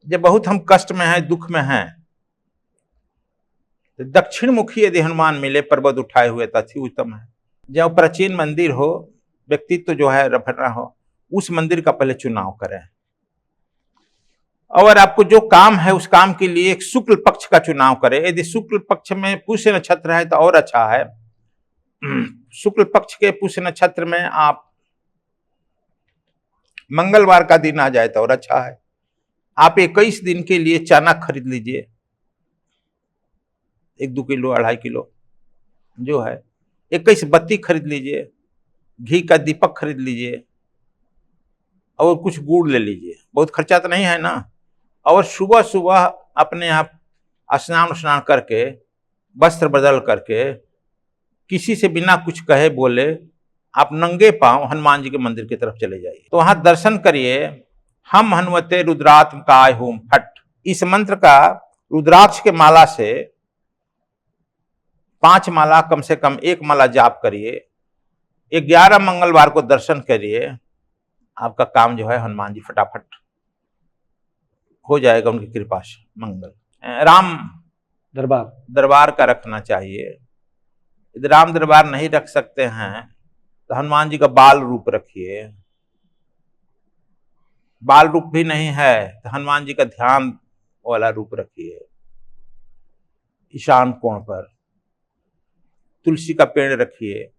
जब बहुत हम कष्ट में हैं, दुख में हैं, तो दक्षिण मुखी यदि हनुमान मिले पर्वत उठाए हुए तो अति उत्तम है। जब प्राचीन मंदिर हो, व्यक्तित्व जो है रफना हो, उस मंदिर का पहले चुनाव करें। और आपको जो काम है उस काम के लिए एक शुक्ल पक्ष का चुनाव करें। यदि शुक्ल पक्ष में पुष्य नक्षत्र है तो और अच्छा है। शुक्ल पक्ष के पुष्य नक्षत्र में आप मंगलवार का दिन आ जाए तो और अच्छा है। आप 21 दिन के लिए चना खरीद लीजिए, 1-2 किलो 2.5 किलो जो है, 21 बत्ती खरीद लीजिए, घी का दीपक खरीद लीजिए और कुछ गुड़ ले लीजिए। बहुत खर्चा तो नहीं है ना। और सुबह सुबह अपने आप स्नान करके, वस्त्र बदल करके, किसी से बिना कुछ कहे बोले आप नंगे पांव हनुमान जी के मंदिर की तरफ चले जाइए। तो वहां दर्शन करिए। हम हनुमते रुद्रात्म काय होम फट, इस मंत्र का रुद्राक्ष के माला से 5 माला, कम से कम 1 माला जाप करिए। 11 मंगलवार को दर्शन करिए। आपका काम जो है हनुमान जी फटाफट हो जाएगा उनकी कृपा से। मंगल राम दरबार का रखना चाहिए। यदि राम दरबार नहीं रख सकते हैं तो हनुमान जी का बाल रूप रखिए। बाल रूप भी नहीं है तो हनुमान जी का ध्यान वाला रूप रखिए। ईशान कोण पर तुलसी का पेड़ रखिए।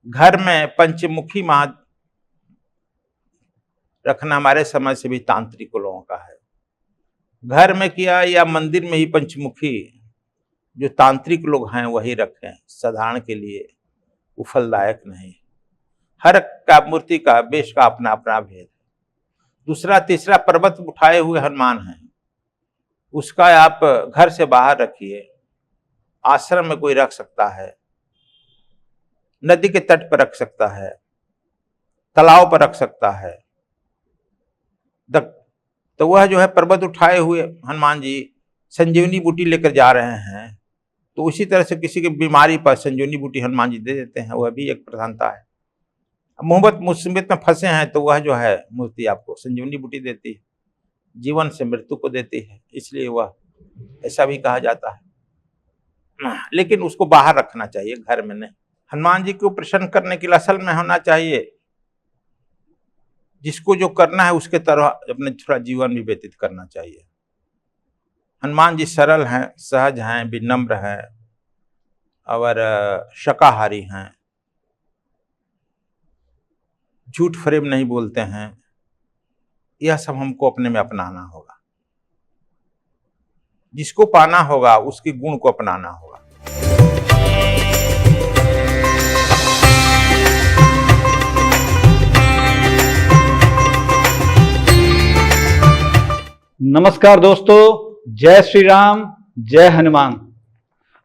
घर में पंचमुखी महा रखना हमारे समझ से भी तांत्रिक लोगों का है। घर में किया या मंदिर में ही पंचमुखी जो तांत्रिक लोग हैं वही रखें। साधारण के लिए वो फलदायक नहीं। हर का मूर्ति का वेश का अपना अपना भेद है। दूसरा तीसरा पर्वत उठाए हुए हनुमान हैं, उसका आप घर से बाहर रखिए। आश्रम में कोई रख सकता है, नदी के तट पर रख सकता है, तालाब पर रख सकता है। तो वह जो है पर्वत उठाए हुए हनुमान जी संजीवनी बूटी लेकर जा रहे हैं, तो उसी तरह से किसी की बीमारी पर संजीवनी बूटी हनुमान जी दे देते हैं। वह भी एक प्रधानता है। मोहब्बत मुसीबत में फंसे हैं तो वह जो है मूर्ति आपको संजीवनी बूटी देती है, जीवन से मृत्यु को देती है, इसलिए वह ऐसा भी कहा जाता है। लेकिन उसको बाहर रखना चाहिए, घर में नहीं। हनुमान जी को प्रसन्न करने के लिए असल में होना चाहिए, जिसको जो करना है उसके तरह अपने थोड़ा जीवन भी व्यतीत करना चाहिए। हनुमान जी सरल हैं, सहज हैं, विनम्र हैं और शाकाहारी हैं, झूठ फरेब नहीं बोलते हैं। यह सब हमको अपने में अपनाना होगा। जिसको पाना होगा उसके गुण को अपनाना होगा। नमस्कार दोस्तों, जय श्री राम, जय हनुमान।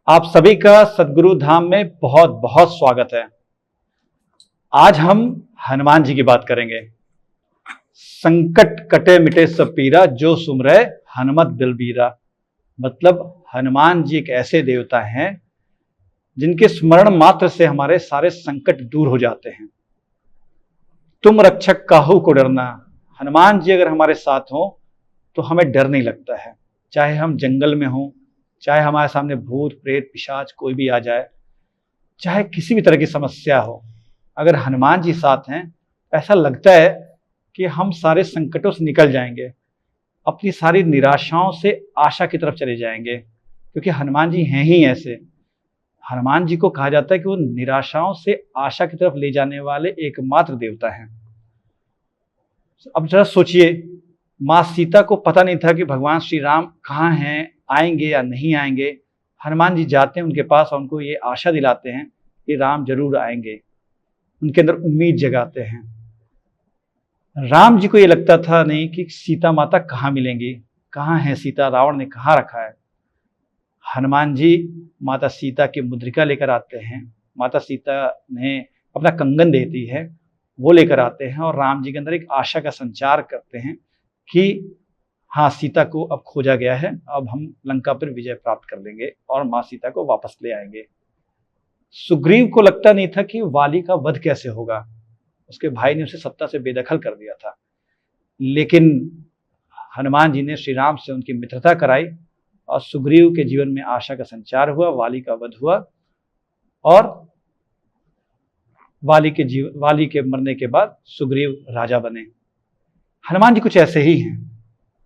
आप सभी का सद्गुरु धाम में बहुत बहुत स्वागत है। आज हम हनुमान जी की बात करेंगे। संकट कटे मिटे सब पीरा, जो सुमरे हनुमत बलबीरा। मतलब हनुमान जी एक ऐसे देवता हैं जिनके स्मरण मात्र से हमारे सारे संकट दूर हो जाते हैं। तुम रक्षक काहू को डरना। हनुमान जी अगर हमारे साथ हों तो हमें डर नहीं लगता है। चाहे हम जंगल में हों, चाहे हमारे सामने भूत प्रेत पिशाच कोई भी आ जाए, चाहे किसी भी तरह की समस्या हो, अगर हनुमान जी साथ हैं ऐसा लगता है कि हम सारे संकटों से निकल जाएंगे, अपनी सारी निराशाओं से आशा की तरफ चले जाएंगे। क्योंकि हनुमान जी हैं ही ऐसे। हनुमान जी को कहा जाता है कि वो निराशाओं से आशा की तरफ ले जाने वाले एकमात्र देवता हैं। अब जरा सोचिए, माँ सीता को पता नहीं था कि भगवान श्री राम कहाँ हैं, आएंगे या नहीं आएंगे। हनुमान जी जाते हैं उनके पास और उनको ये आशा दिलाते हैं कि राम जरूर आएंगे, उनके अंदर उम्मीद जगाते हैं। राम जी को ये लगता था नहीं कि सीता माता कहाँ मिलेंगी, कहाँ है सीता, रावण ने कहाँ रखा है। हनुमान जी माता सीता की मुद्रिका लेकर आते हैं। माता सीता ने अपना कंगन देती है, वो लेकर आते हैं और राम जी के अंदर एक आशा का संचार करते हैं कि हाँ, सीता को अब खोजा गया है, अब हम लंका पर विजय प्राप्त कर लेंगे और माँ सीता को वापस ले आएंगे। सुग्रीव को लगता नहीं था कि वाली का वध कैसे होगा, उसके भाई ने उसे सत्ता से बेदखल कर दिया था। लेकिन हनुमान जी ने श्री राम से उनकी मित्रता कराई और सुग्रीव के जीवन में आशा का संचार हुआ, वाली का वध हुआ और वाली के मरने के बाद सुग्रीव राजा बने। हनुमान जी कुछ ऐसे ही हैं।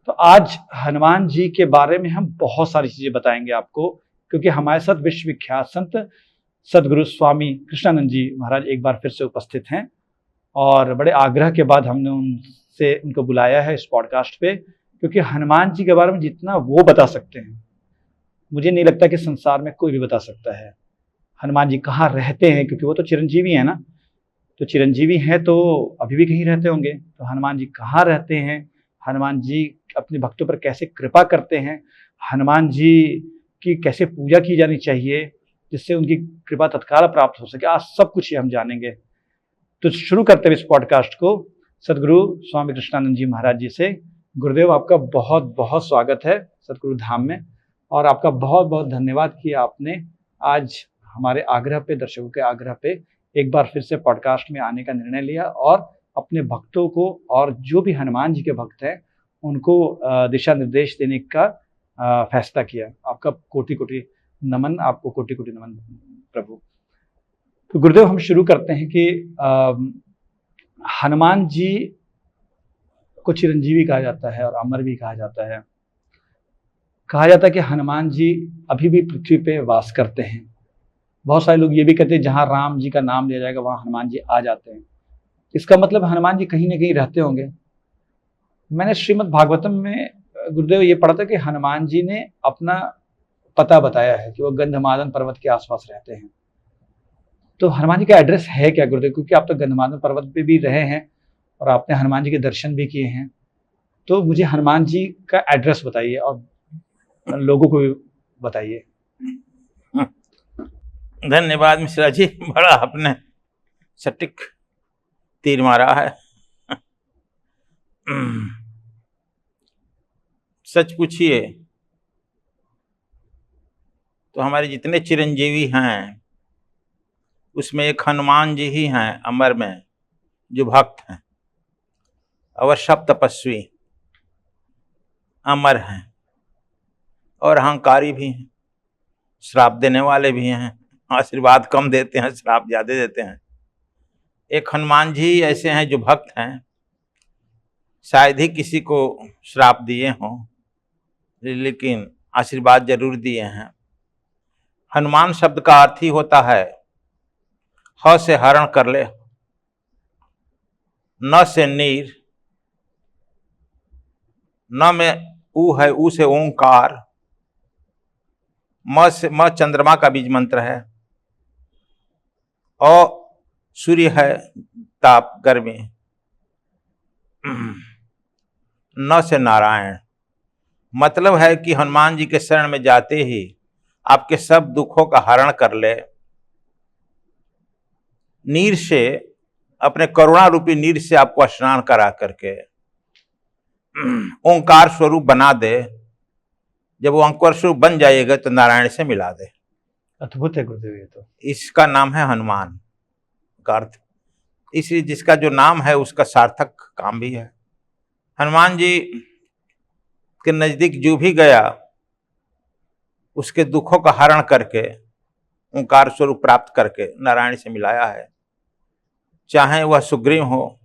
तो आज हनुमान जी के बारे में हम बहुत सारी चीजें बताएंगे आपको, क्योंकि हमारे साथ विश्वविख्यात संत सदगुरु स्वामी कृष्णानंद जी महाराज एक बार फिर से उपस्थित हैं और बड़े आग्रह के बाद हमने उनको बुलाया है इस पॉडकास्ट पे, क्योंकि हनुमान जी के बारे में जितना वो बता सकते हैं मुझे नहीं लगता कि संसार में कोई भी बता सकता है। हनुमान जी कहाँ रहते हैं, क्योंकि वो तो चिरंजीवी हैं ना, तो चिरंजीवी हैं तो अभी भी कहीं रहते होंगे। तो हनुमान जी कहाँ रहते हैं, हनुमान जी अपने भक्तों पर कैसे कृपा करते हैं, हनुमान जी की कैसे पूजा की जानी चाहिए जिससे उनकी कृपा तत्काल प्राप्त हो सके, आज सब कुछ ये हम जानेंगे। तो शुरू करते हैं इस पॉडकास्ट को सदगुरु स्वामी कृष्णानंद जी महाराज जी से। गुरुदेव, आपका बहुत बहुत स्वागत है सदगुरु धाम में और आपका बहुत बहुत धन्यवाद कि आपने आज हमारे आग्रह पे, दर्शकों के आग्रह पे एक बार फिर से पॉडकास्ट में आने का निर्णय लिया और अपने भक्तों को और जो भी हनुमान जी के भक्त हैं उनको दिशा निर्देश देने का फैसला किया। आपका कोटि कोटि नमन, आपको कोटि कोटि नमन प्रभु। तो गुरुदेव, हम शुरू करते हैं कि हनुमान जी को चिरंजीवी कहा जाता है और अमर भी कहा जाता है। कहा जाता है कि हनुमान जी अभी भी पृथ्वी पे वास करते हैं। बहुत सारे लोग ये भी कहते हैं जहां राम जी का नाम लिया जाएगा वहां हनुमान जी आ जाते हैं। इसका मतलब हनुमान जी कहीं ना कहीं रहते होंगे। मैंने श्रीमद् भागवतम में गुरुदेव ये पढ़ा था कि हनुमान जी ने अपना पता बताया है कि वो गंधमादन पर्वत के आसपास रहते हैं। तो हनुमान जी का एड्रेस है क्या गुरुदेव, क्योंकि आप तो गंधमादन पर्वत पे भी रहे हैं और आपने हनुमान जी के दर्शन भी किए हैं, तो मुझे हनुमान जी का एड्रेस बताइए और लोगों को भी बताइए। धन्यवाद मिश्रा जी, बड़ा आपने सटीक तीर मारा है। सच पूछिए तो हमारे जितने चिरंजीवी हैं उसमें एक हनुमान जी ही हैं अमर में, जो भक्त हैं और सब तपस्वी अमर हैं और अहंकारी भी हैं, श्राप देने वाले भी हैं, आशीर्वाद कम देते हैं, श्राप ज्यादा देते हैं। एक हनुमान जी ऐसे हैं जो भक्त हैं, शायद ही किसी को श्राप दिए हों लेकिन आशीर्वाद जरूर दिए हैं। हनुमान शब्द का अर्थ ही होता है ह से हरण कर ले, न से नीर, न में ऊ है, ऊ से ओंकार, म चंद्रमा का बीज मंत्र है, और सूर्य है ताप गर्मी, न से नारायण। मतलब है कि हनुमान जी के शरण में जाते ही आपके सब दुखों का हरण कर ले। नीर से, अपने करुणा रूपी नीर से आपको स्नान करा करके ओंकार स्वरूप बना दे। जब वो ओंकार स्वरूप बन जाएगा तो नारायण से मिला दे। अद्भुत है गुरुदेव, ये तो इसका नाम है हनुमान का अर्थ। इसलिए जिसका जो नाम है उसका सार्थक काम भी है। हनुमान जी के नजदीक जो भी गया उसके दुखों का हरण करके ओंकार स्वरूप प्राप्त करके नारायण से मिलाया है। चाहे वह सुग्रीव हो,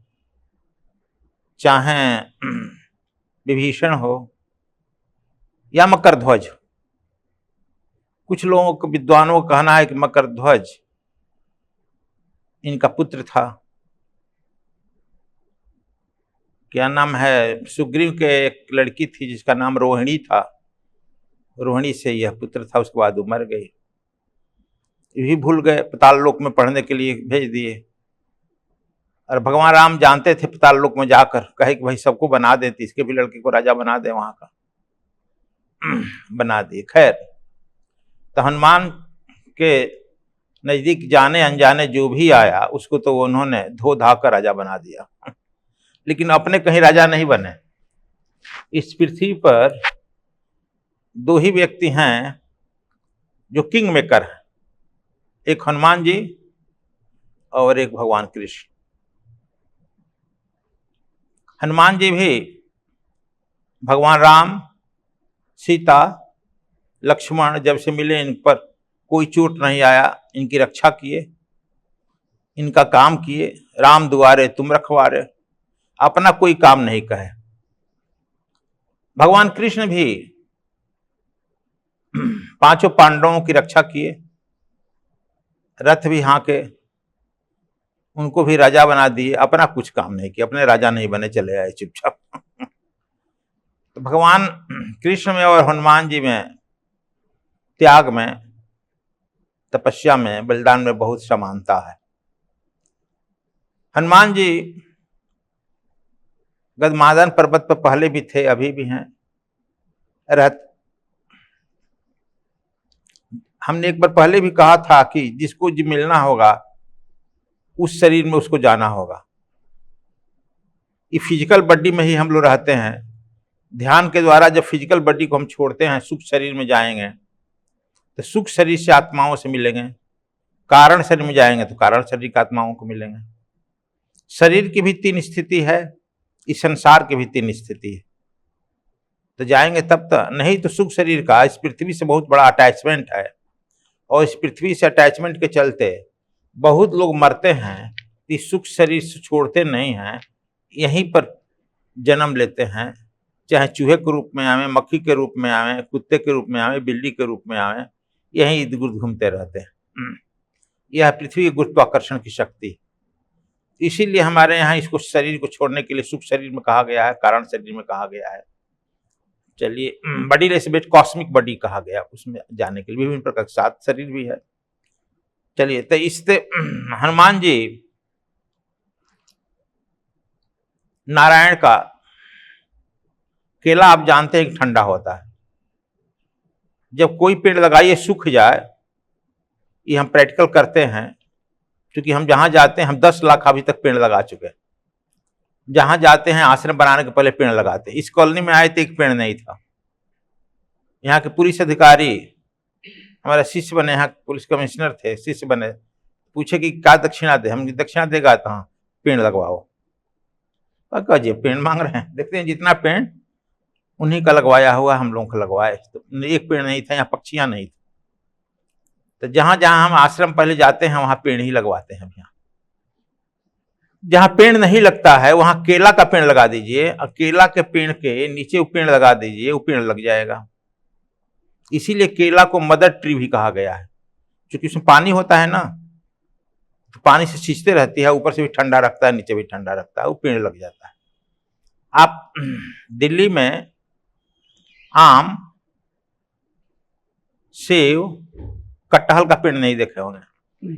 चाहे विभीषण हो या मकरध्वज। कुछ लोगों को, विद्वानों का कहना है कि मकरध्वज इनका पुत्र था। क्या नाम है, सुग्रीव के एक लड़की थी जिसका नाम रोहिणी था, रोहिणी से यह पुत्र था। उसके बाद वो मर गई, ये भी भूल गए, पाताल लोक में पढ़ने के लिए भेज दिए। और भगवान राम जानते थे पाताल लोक में जाकर, कहे कि भाई सबको बना देती, इसके भी लड़के को राजा बना दे, वहां का बना दिए। खैर, तो हनुमान के नजदीक जाने अनजाने जो भी आया उसको तो उन्होंने धो धा कर राजा बना दिया, लेकिन अपने कहीं राजा नहीं बने। इस पृथ्वी पर दो ही व्यक्ति हैं जो किंग मेकर हैं, एक हनुमान जी और एक भगवान कृष्ण। हनुमान जी भी भगवान राम, सीता, लक्ष्मण जब से मिले इन पर कोई चोट नहीं आया, इनकी रक्षा किए, इनका काम किए। राम दुआरे तुम रखवारे, अपना कोई काम नहीं कहे। भगवान कृष्ण भी पांचों पांडवों की रक्षा किए, रथ भी हाँके, उनको भी राजा बना दिए, अपना कुछ काम नहीं किया, अपने राजा नहीं बने, चले आए चुपचाप। तो भगवान कृष्ण में और हनुमान जी में त्याग में, तपस्या में, बलिदान में बहुत समानता है। हनुमान जी गदमादन पर्वत पर पहले भी थे, अभी भी हैं। हमने एक बार पहले भी कहा था कि जिसको जो मिलना होगा उस शरीर में उसको जाना होगा। ये फिजिकल बॉडी में ही हम लोग रहते हैं। ध्यान के द्वारा जब फिजिकल बॉडी को हम छोड़ते हैं, सुख शरीर में जाएंगे, तो सुख शरीर से आत्माओं से मिलेंगे। कारण शरीर में जाएंगे तो कारण शरीर की आत्माओं को मिलेंगे। शरीर की भी 3 स्थिति है, इस संसार की भी 3 स्थिति है। तो जाएंगे तब तो, नहीं तो सुख शरीर का इस पृथ्वी से बहुत बड़ा अटैचमेंट है, और इस पृथ्वी से अटैचमेंट के चलते बहुत लोग मरते हैं। इस सुख शरीर से छोड़ते नहीं हैं, यहीं पर जन्म लेते हैं, चाहे चूहे के रूप में आवे, मक्खी के रूप में आवे, कुत्ते के रूप में आवे, बिल्ली के रूप में आवे, यहीं इर्द गिर्द घूमते रहते हैं। यह पृथ्वी की गुरुत्वाकर्षण की शक्ति। इसीलिए हमारे यहाँ इसको शरीर को छोड़ने के लिए सुख शरीर में कहा गया है, कारण शरीर में कहा गया है। चलिए, बड़ी रेसबेट कॉस्मिक बॉडी कहा गया, उसमें जाने के लिए विभिन्न प्रकार के 7 शरीर भी है। चलिए, तो इससे हनुमान जी नारायण का केला आप जानते हैं कि ठंडा होता है। जब कोई पेड़ लगाइए सूख जाए, ये हम प्रैक्टिकल करते हैं, क्योंकि हम जहां जाते हैं, हम 10 लाख अभी तक पेड़ लगा चुके हैं। जहां जाते हैं आश्रम बनाने के पहले पेड़ लगाते हैं। इस कॉलोनी में आए थे, एक पेड़ नहीं था। यहाँ के पुलिस अधिकारी हमारा शिष्य बने, यहाँ पुलिस कमिश्नर थे, शिष्य बने, पूछे कि क्या दक्षिणा दे, हम दक्षिणा देगा तो हाँ पेड़ लगवाओ। जी पेड़ मांग रहे हैं, देखते हैं जितना पेड़ उन्हीं का लगवाया हुआ हम लोगों को लगवाए। तो एक पेड़ नहीं था, यहाँ पक्षियां नहीं थी। तो जहां जहां हम आश्रम पहले जाते हैं वहां पेड़ ही लगवाते हैं। यहाँ जहां पेड़ नहीं लगता है वहां केला का पेड़ लगा दीजिए, और केला के पेड़ के नीचे वो पेड़ लगा दीजिए, वो पेड़ लग जाएगा। इसीलिए केला को मदर ट्री भी कहा गया है, क्योंकि उसमें पानी होता है ना, तो पानी से सींचते रहती है, ऊपर से भी ठंडा रखता है, नीचे भी ठंडा रखता है, वो पेड़ लग जाता है। आप दिल्ली में आम, सेव, कटहल का पेड़ नहीं देखे होंगे।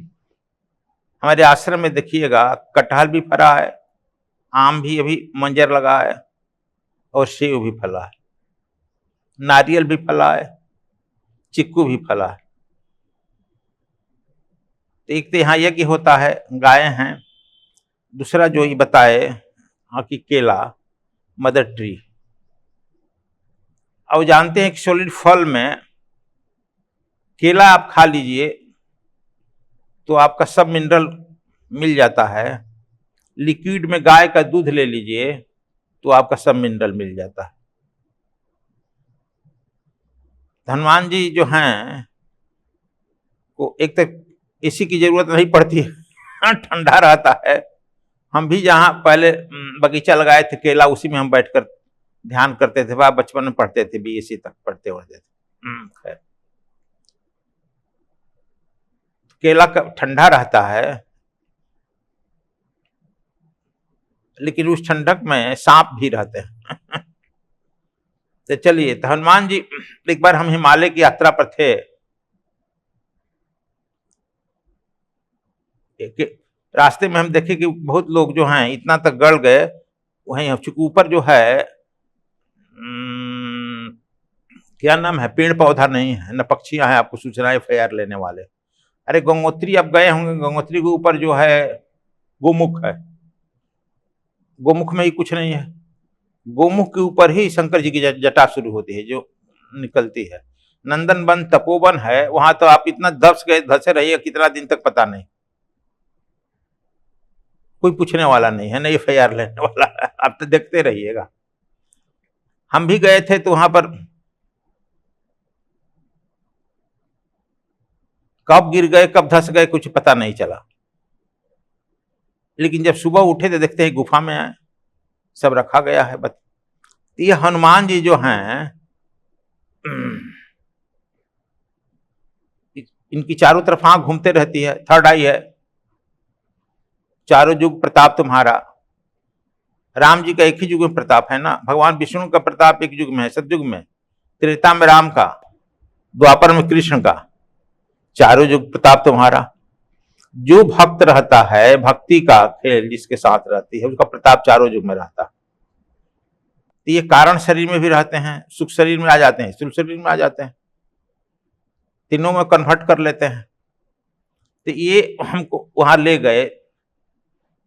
हमारे आश्रम में देखिएगा, कटहल भी फरा है, आम भी अभी मंजर लगा है, और सेव भी फला है, नारियल भी फला है, चिक्कू भी फला है। तो एक तो यहाँ यज्ञ होता है, गाय हैं। दूसरा जो ये बताए कि केला मदर ट्री। अब जानते हैं कि सॉलिड फल में केला आप खा लीजिए तो आपका सब मिनरल मिल जाता है। लिक्विड में गाय का दूध ले लीजिए तो आपका सब मिनरल मिल जाता है। हनुमान जी जो हैं को एक तक एसी की जरूरत नहीं पड़ती है, ठंडा रहता है। हम भी जहाँ पहले बगीचा लगाए थे केला, उसी में हम बैठकर ध्यान करते थे। वह बचपन में पढ़ते थे, बीएससी तक पढ़ते थे। खैर, केला ठंडा रहता है, लेकिन उस ठंडक में सांप भी रहते हैं। तो चलिए, तो हनुमान जी, एक बार हम हिमालय की यात्रा पर थे। रास्ते में हम देखे कि बहुत लोग जो हैं इतना तक गड़ गए, वहीं चूंकि ऊपर जो है क्या नाम है, पेड़ पौधा नहीं है, न पक्षियां हैं आपको सूचनाएं FIR लेने वाले। अरे गंगोत्री आप गए होंगे, गंगोत्री के ऊपर जो है गोमुख है, गोमुख में ही कुछ नहीं है। गोमुख के ऊपर ही शंकर जी की जटा शुरू होती है जो निकलती है। नंदन वन तपोवन है, वहां तो आप इतना धसे रहिए कितना दिन तक पता नहीं, कोई पूछने वाला नहीं है, नहीं FIR लेने वाला है, आप तो देखते रहिएगा। हम भी गए थे तो वहां पर कब गिर गए कब धंस गए कुछ पता नहीं चला, लेकिन जब सुबह उठे तो देखते हैं गुफा में आए, सब रखा गया है। बस ये हनुमान जी जो हैं, इनकी चारों तरफ आंख घूमते रहती है, थर्ड आई है, चारों युग प्रताप तुम्हारा। राम जी का एक ही युग में प्रताप है ना, भगवान विष्णु का प्रताप एक युग में है, सतयुग में, त्रेता में राम का, द्वापर में कृष्ण का, चारों युग प्रताप तुम्हारा। जो भक्त रहता है, भक्ति का खेल जिसके साथ रहती है, उसका प्रताप चारों युग में रहता है। तो ये कारण शरीर में भी रहते हैं, सुख शरीर में आ जाते हैं, स्थूल शरीर में आ जाते हैं, तीनों में कन्वर्ट कर लेते हैं। तो ये हमको वहां ले गए,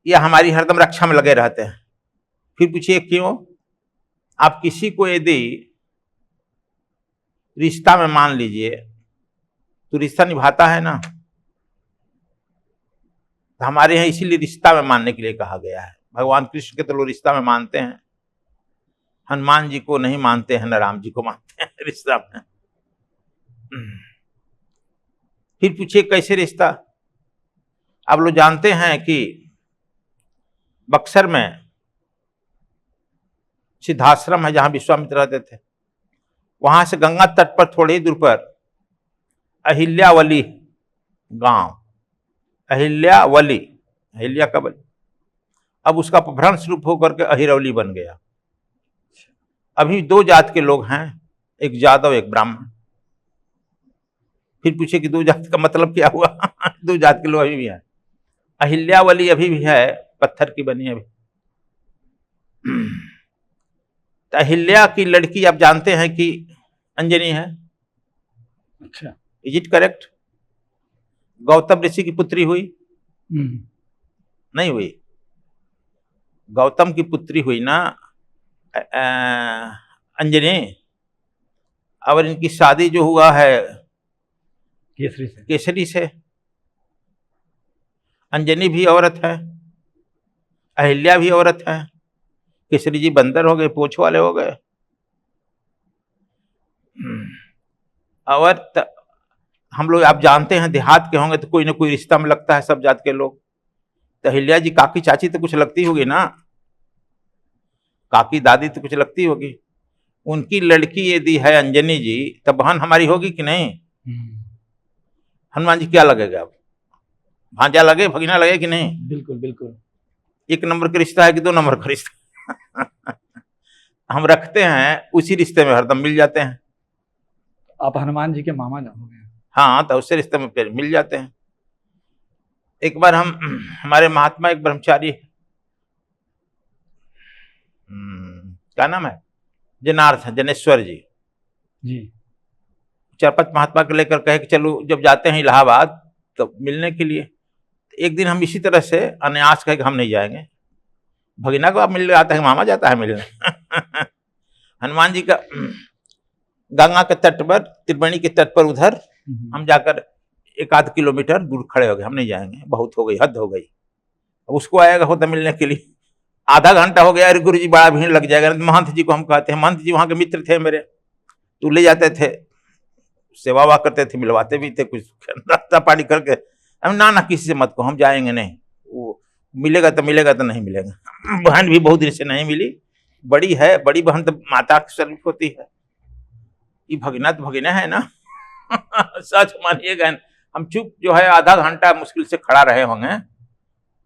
ये हमारी हरदम रक्षा में लगे रहते हैं। फिर पूछिए क्यों? आप किसी को यदि रिश्ता में मान लीजिए तो रिश्ता निभाता है ना, तो हमारे यहाँ इसीलिए रिश्ता में मानने के लिए कहा गया है। भगवान कृष्ण के तो लोग रिश्ता में मानते हैं, हनुमान जी को नहीं मानते हैं, न राम जी को मानते हैं रिश्ता में। फिर पूछिए कैसे रिश्ता? आप लोग जानते हैं कि बक्सर में सिद्धाश्रम है जहां विश्वामित्र रहते थे, वहां से गंगा तट पर थोड़ी ही दूर पर अहिल्यावली गांव, अहिल्यावली, अहिल्या का बली, अब उसका अपभ्रंश रूप होकर के अहिरवली बन गया। अभी दो जात के लोग हैं, एक यादव एक ब्राह्मण। फिर पूछे कि दो जात का मतलब क्या हुआ? दो जात के लोग अभी भी हैं। अहिल्यावली अभी भी है, पत्थर की बनी अभी। तो अहिल्या की लड़की आप जानते हैं कि अंजनी है। अच्छा, इज इट करेक्ट? गौतम ऋषि की पुत्री हुई? नहीं हुई। गौतम की पुत्री हुई ना अंजनी, और इनकी शादी जो हुआ है केसरी से। अंजनी भी औरत है, अहिल्या भी औरत है, केसरी जी बंदर हो गए, पोछ वाले हो गए। और हम लोग आप जानते हैं देहात के होंगे तो कोई ना कोई रिश्ता में लगता है सब जात के लोग। तो अहिल्या जी काकी चाची तो कुछ लगती होगी ना, काकी दादी तो कुछ लगती होगी। उनकी लड़की यदि है अंजनी जी, तब बहन हमारी होगी कि नहीं? हनुमान जी क्या लगेगा? अब भांजा लगे, भगीना लगे कि नहीं? बिल्कुल बिल्कुल। एक नंबर का रिश्ता है कि दो नंबर का रिश्ता? हम रखते हैं उसी रिश्ते में हरदम मिल जाते हैं। आप हनुमान जी के मामा जाओगे? हाँ, तो उससे रिश्ते में फिर मिल जाते हैं। एक बार हमारे महात्मा एक ब्रह्मचारी, क्या नाम है, जनार्थ जनेश्वर जी, 4-5 महात्मा को लेकर कहे कि चलो जब जाते हैं इलाहाबाद तो मिलने के लिए। एक दिन हम इसी तरह से अनायास कहे कि हम नहीं जाएंगे, भगीना को आप मिलने आता है, मामा जाता है मिलने। हनुमान जी का गंगा के तट पर, त्रिवेणी के तट पर उधर हम जाकर 1-8 किलोमीटर दूर खड़े हो गए, हम नहीं जाएंगे, बहुत हो गई, हद हो गई। उसको आएगा होता मिलने के लिए, आधा घंटा हो गया, अरे गुरु जी बड़ा भीड़ लग जाएगा। महंत जी को हम कहते हैं, महंत जी वहां के मित्र थे मेरे, तो ले जाते थे, सेवा वाह करते थे, मिलवाते भी थे, कुछ नाश्ता पानी करके। हम ना किसी से मत को, हम जाएंगे नहीं, वो मिलेगा तो नहीं मिलेगा। बहन भी बहुत दिन से नहीं मिली, बड़ी है, बड़ी बहन तो माता की स्वरूप होती है, ये भगीना तो भगीना है ना। सच मानिएगा, हम चुप जो है आधा घंटा मुश्किल से खड़ा रहे होंगे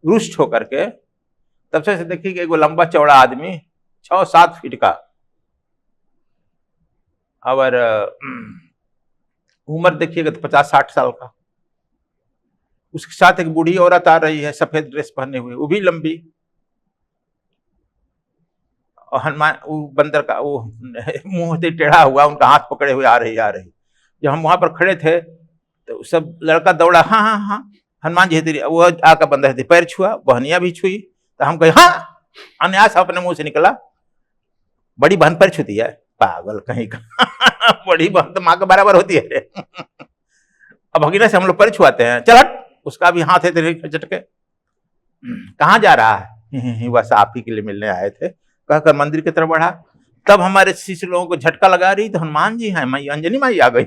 रुष्ट होकर के। तब से देखिए एगो लंबा चौड़ा आदमी 6-7 फीट का, और उम्र देखिएगा तो 50-60 साल का। उसके साथ एक बूढ़ी औरत आ रही है सफेद ड्रेस पहने हुए, वो भी लंबी, और हनुमान वो बंदर का वो मुंह से टेढ़ा हुआ, उनका हाथ पकड़े हुए आ रही। जब हम वहां पर खड़े थे तो सब लड़का दौड़ा, हाँ हाँ हाँ हनुमान जी तेरी, वो आकर बंदर थे, पैर छुआ, बहनिया भी छुई, तो हम कहे हाँ, अन्यास अपने मुंह से निकला, बड़ी बहन पैर छूती है, पागल कहीं का। बड़ी बहन तो माँ के बराबर होती है। अब भगीना से हम लोग पैर छुआते हैं, चल हट, उसका भी हाथ है तेरे झटके। कहाँ जा रहा है? बस आप ही के लिए मिलने आए थे, कहकर मंदिर की तरफ बढ़ा। तब हमारे शिष्य लोगों को झटका लगा रही तो हनुमान जी हैं, माई अंजनी माई आ गई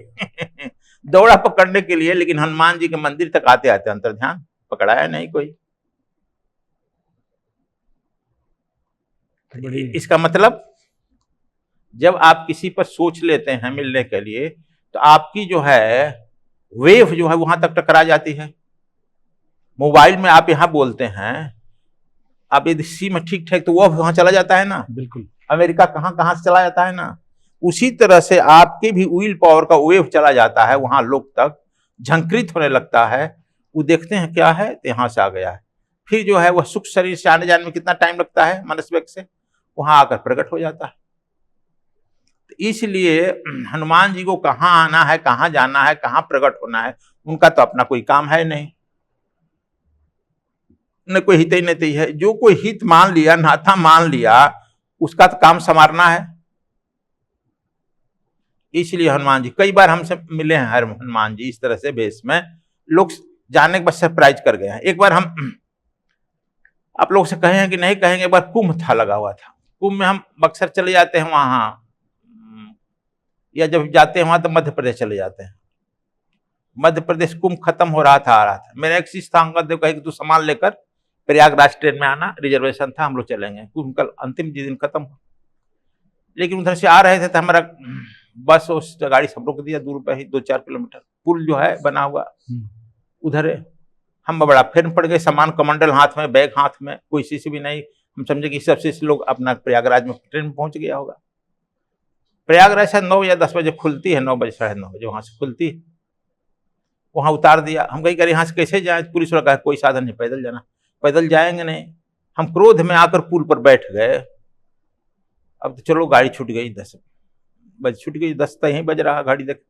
दौड़ा पकड़ने के लिए, लेकिन हनुमान जी के मंदिर तक आते आते अंतर्ध्यान, पकड़ाया नहीं कोई। इसका मतलब जब आप किसी पर सोच लेते हैं मिलने के लिए, तो आपकी जो है वेव जो है वहां तक टकरा जाती है। मोबाइल में आप यहां बोलते हैं, आप यदि सी में ठीक ठाक तो वो वहां चला जाता है ना, बिल्कुल। अमेरिका कहां से चला जाता है ना। उसी तरह से आपके भी विल पावर का वेव चला जाता है, वहां लोग तक झंकृत होने लगता है। वो देखते हैं क्या है तो यहां से आ गया है, फिर जो है वह सुख शरीर से आने जाने में कितना टाइम लगता है मनस्वेग से, वहां आकर प्रकट हो जाता है। तो इसलिए हनुमान जी को कहाँ आना है, कहाँ जाना है, कहाँ प्रकट होना है, उनका तो अपना कोई काम है नहीं, न कोई हित ही नहीं है। जो कोई हित मान लिया, नाता मान लिया, उसका तो काम संवारना है। इसलिए हनुमान जी कई बार हमसे मिले हैं, हनुमान जी इस तरह से भेष में, लोग जाने के बाद सरप्राइज कर गए हैं। एक बार हम आप लोग से कहे हैं कि नहीं कहेंगे, एक बार कुंभ था, लगा हुआ था। कुंभ में हम अक्सर चले जाते हैं वहां, या जब जाते हैं वहां तो मध्य प्रदेश चले जाते हैं। मध्य प्रदेश कुंभ खत्म हो रहा था, आ रहा था। मेरा एक शिष्य था अंगद देव, कहे कि तू सामान लेकर प्रयागराज ट्रेन में आना, रिजर्वेशन था, हम लोग चलेंगे। कुंभ कल अंतिम दिन खत्म हो, लेकिन उधर से आ रहे थे तो हमारा बस उस गाड़ी सब रोक दिया, दूर पे ही 2-4 किलोमीटर पुल जो है बना हुआ उधर। हम बड़ा फिर पड़ गए, सामान कमंडल हाथ में, बैग हाथ में, कोई शिष्य भी नहीं। हम समझे कि सबसे लोग अपना प्रयागराज में ट्रेन में पहुंच गया होगा। प्रयागराज शायद 9 या 10 बजे खुलती है, 9 बजे 9:30 बजे वहां से खुलती है। वहां उतार दिया। हम कहीं यहाँ से कैसे जाए, पुलिस वाला कहा कोई साधन नहीं, पैदल जाना। पैदल जाएंगे नहीं। हम क्रोध में आकर पुल पर बैठ गए। अब तो चलो गाड़ी छूट गई, 10 बजे छूट गई, 10 तो यहीं बज रहा गाड़ी देख।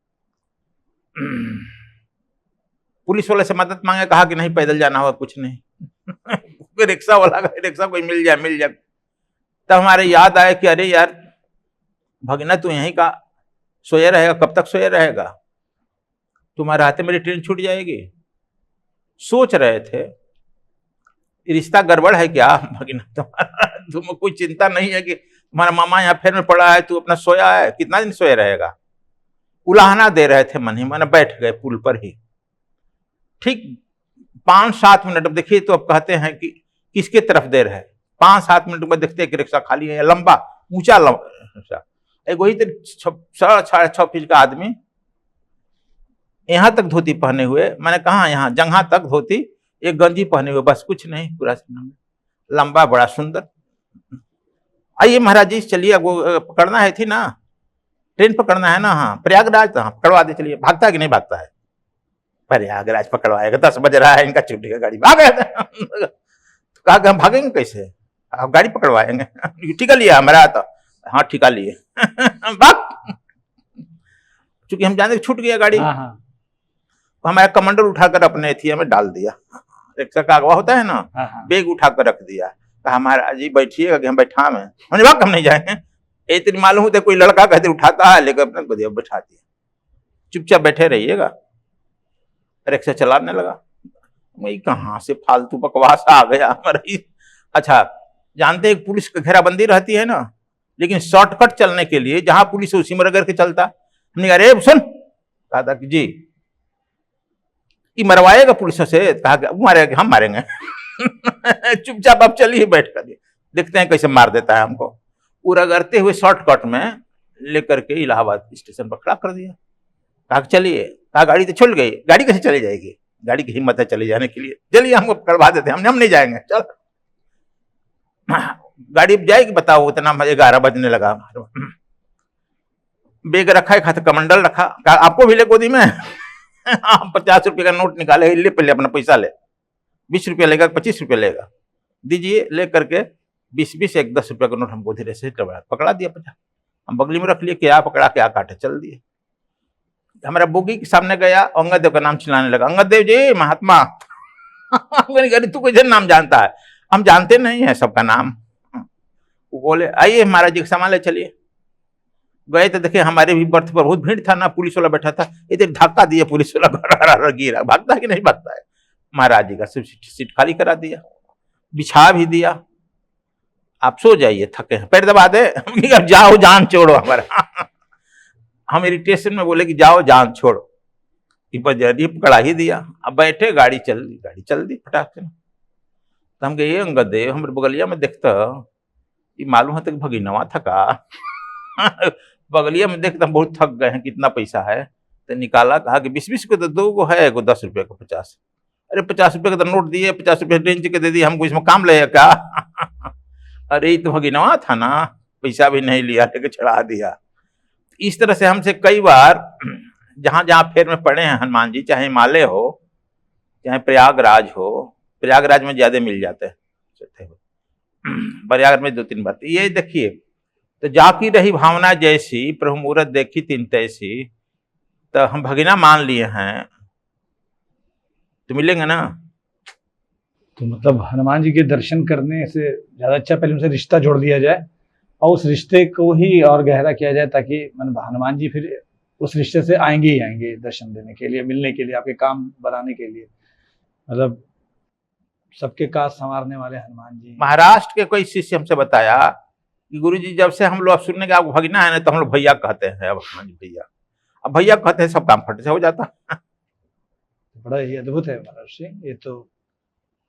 पुलिस वाले से मदद मांगे, कहा कि नहीं पैदल जाना होगा, कुछ नहीं रिक्शा वाला, रिक्शा कोई मिल जाए। तब हमारे याद आया कि अरे यार भगना तू यहीं का सोया रहेगा, कब तक सोया रहेगा, तुम्हारे हाथ में मेरी ट्रेन छूट जाएगी। सोच रहे थे रिश्ता गड़बड़ है क्या भगना तुम्हारा, तुम्हें कोई चिंता नहीं है कि तुम्हारा मामा यहाँ फेर में पड़ा है, तू अपना सोया है, कितना दिन सोया रहेगा। उलाहना दे रहे थे मन ही मन, बैठ गए पुल पर ही। ठीक 5-7 मिनट, अब देखिए तो अब कहते हैं कि किसके तरफ देर है। 5-7 मिनट में देखते हैं कि रिक्शा खाली है, लंबा ऊंचा रिक्शा, एक वही तो 6.5 फीट का आदमी, यहां तक धोती पहने हुए, मैंने कहा यहाँ जंघा तक धोती, एक गंजी पहने हुए, बस कुछ नहीं, पूरा लंबा बड़ा सुंदर। आइए महाराज जी चलिए, वो पकड़ना है थी ना, ट्रेन पकड़ना है ना, हाँ प्रयागराज, तो हाँ पकड़वा दे, चलिए। भागता है कि नहीं भागता है, प्रयागराज पकड़वाएगा, 10 बज रहा है, इनका छूटेगा गाड़ी, भाग तो कहा कि हम भागेंगे कैसे, आप गाड़ी पकड़वाएंगे। ठीका लिया हमारा, तो हाँ ठीका लिए भाग, चूंकि हम जानते छूट गया गाड़ी। हमारा कमांडर उठाकर अपने एथिया में डाल दिया, रिक्शा का अगवा होता है ना, बैग उठाकर रख दिया। कहा महाराज जी बैठिएगा कि हम बैठा में, हमने भाग हम नहीं जाएंगे। इतनी मालूम होता कोई लड़का कहते उठाता है, लेकर अपने को बैठा दिया, चुपचाप बैठे रहिएगा। रिक्शा चलाने लगा। वही कहाँ से फालतू बकवास आ गया हमारा। अच्छा जानते हैं पुलिस की घेराबंदी रहती है ना, लेकिन शॉर्टकट चलने के लिए जहां पुलिस है उसी में रगड़ के चलता। हमने कहा अरे सुन, कहा था कि जी ये मरवाएगा पुलिस से, कहा कि मारेगा, हम मारेंगे चुपचाप आप चलिए बैठ कर, देखते हैं कैसे मार देता है हमको। वो रगड़ते हुए शॉर्टकट में लेकर के इलाहाबाद स्टेशन पर खड़ा कर दिया। कहा चलिए, कहा गाड़ी तो छुल गई, गाड़ी कैसे चली जाएगी, गाड़ी की हिम्मत है चले जाने के लिए, चलिए हमको करवा देते हैं, हम नहीं जाएंगे, चल। गाड़ी जाएगी बताओ, इतना 11 बजने लगा। बैग रखा, एक हाथ कमंडल रखा, कहा आपको भी ले गोदी में 50 रुपए का नोट निकाले, ले पहले अपना पैसा ले, 20 रुपया लेगा, 25 रुपया लेगा, दीजिए। ले करके 20 एक 10 रुपया का नोट हमको धीरे से पकड़ा दिया 50, हम बगली में रख लिए, क्या पकड़ा क्या काटे, चल दिए। हमारा बोगी के सामने गया, अंगद देव का नाम चिल्लाने लगा, अंगद देव जी महात्मा तू कैसे नाम जानता है, हम जानते नहीं है सबका नाम। वो बोले आइए महाराज जी सामान ले चलिए। गए तो देखे हमारे भी बर्थ पर बहुत भीड़ था ना, पुलिस वाला बैठा था, इधर धक्का दिया पुलिस वाला, गिरा, भागता है कि नहीं भागता है। महाराज जी का सीट खाली करा दिया, बिछा भी दिया। आप सो जाइए, थके हैं, पैर दबा दे। हम कहे, अब जाओ जान छोड़ो हमारा। हम इरिटेशन में बोले कि जाओ जान छोड़ो, कि बजरी पकड़ा ही दिया। अब बैठे, गाड़ी चल दी फटाक से। तो हम कहे, ये अंगद देव हमारे बगलिया में देखता, ये मालूम है तक भगिनवा थका। बगलिया में देखता, हम बहुत थक गए हैं, कितना पैसा है? तो निकाला, कहा कि 20-20 को तो 2 गो है, एगो 10 रुपये का 50। अरे 50 रुपये का तो नोट दिए, 50 रुपये रेंज के दे दिए, हमको इसमें काम लगेगा क्या? अरे ये तो भगिनवा था ना, पैसा भी नहीं लिया, लेके चढ़ा दिया। इस तरह से हमसे कई बार जहां जहां फेर में पड़े हैं हनुमान जी, चाहे हिमालय हो, चाहे प्रयागराज हो, प्रयागराज में ज्यादा मिल जाते हैं, प्रयागराज में 2-3 बार। ये देखिए, तो जाकी रही भावना जैसी, प्रभु मूरत देखी तीन तैसी, तो हम भगिना मान लिए हैं, तो मिलेंगे ना। तो मतलब हनुमान जी के दर्शन करने से ज्यादा अच्छा पहले उनसे रिश्ता जोड़ दिया जाए और उस रिश्ते को ही और गहरा किया जाए, ताकि हनुमान जी फिर उस रिश्ते से आएंगे ही आएंगे दर्शन देने के लिए, मिलने के लिए, आपके काम बनाने के लिए। मतलब सबके काज संवारने वाले हनुमान जी। महाराष्ट्र के कोई शिष्य हमसे बताया कि गुरु जी, जब से हम लोग अब सुनने के आपको भगना है ना, तो हम लोग भैया कहते हैं। अब हनुमान जी भैया, अब भैया कहते हैं, सब काम फट से हो जाता। बड़ा ही अद्भुत है महाराज जी, ये तो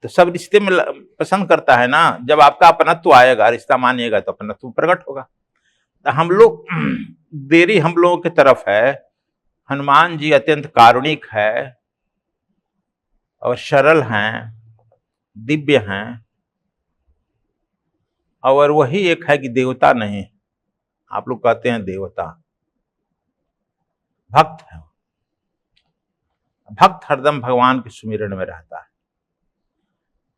सब रिश्ते में पसंद करता है ना। जब आपका अपनत्व आएगा, रिश्ता मानिएगा, तो अपनत्व प्रकट होगा। तो हम लोग देरी हम लोगों की तरफ है। हनुमान जी अत्यंत कारुणिक है और सरल हैं, दिव्य हैं, और वही एक है कि देवता नहीं, आप लोग कहते हैं देवता, भक्त है। भक्त हरदम भगवान के सुमिरन में रहता है।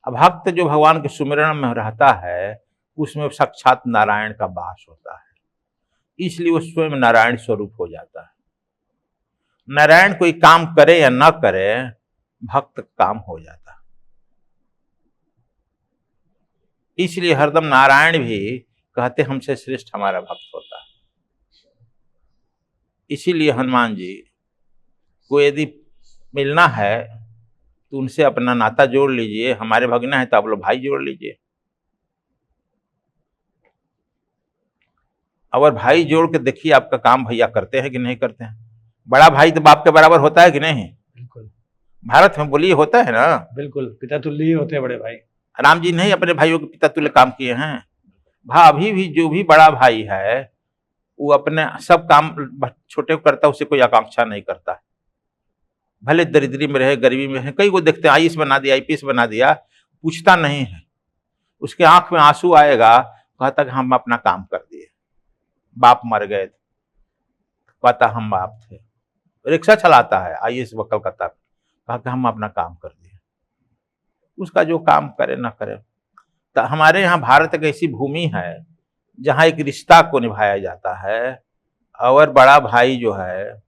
अब भक्त जो भगवान के सुमिरन में रहता है, उसमें साक्षात नारायण का वास होता है, इसलिए वो स्वयं नारायण स्वरूप हो जाता है। नारायण कोई काम करे या ना करे, भक्त काम हो जाता है। इसलिए हरदम नारायण भी कहते हमसे श्रेष्ठ हमारा भक्त होता है। इसीलिए हनुमान जी को यदि मिलना है तो उनसे अपना नाता जोड़ लीजिए। हमारे भगना है तो आप लोग भाई जोड़ लीजिए। और भाई जोड़ के देखिए आपका काम भैया करते हैं कि नहीं करते हैं। बड़ा भाई तो बाप के बराबर होता है कि नहीं? बिल्कुल। भारत में बोलिए होता है ना। बिल्कुल, पिता तुल्य ही होते हैं बड़े भाई। राम जी नहीं अपने भाइयों के पिता तुल्य काम किए हैं। अभी भी जो भी बड़ा भाई है वो अपने सब काम छोटे को करता है, उसे कोई आकांक्षा नहीं करता है। भले दरिद्री में रहे, गरीबी में रहे, कई को देखते हैं आईएएस बना दिया, आईपीएस बना दिया, पूछता नहीं है। उसके आंख में आंसू आएगा, कहता कि हम अपना काम कर दिए। बाप मर गए थे, कहता हम बाप थे। रिक्शा चलाता है आईएएस वकील का, तक कहा कि हम अपना काम कर दिए। उसका जो काम करे ना करे। तो हमारे यहाँ भारत एक ऐसी भूमि है जहाँ एक रिश्ता को निभाया जाता है, और बड़ा भाई जो है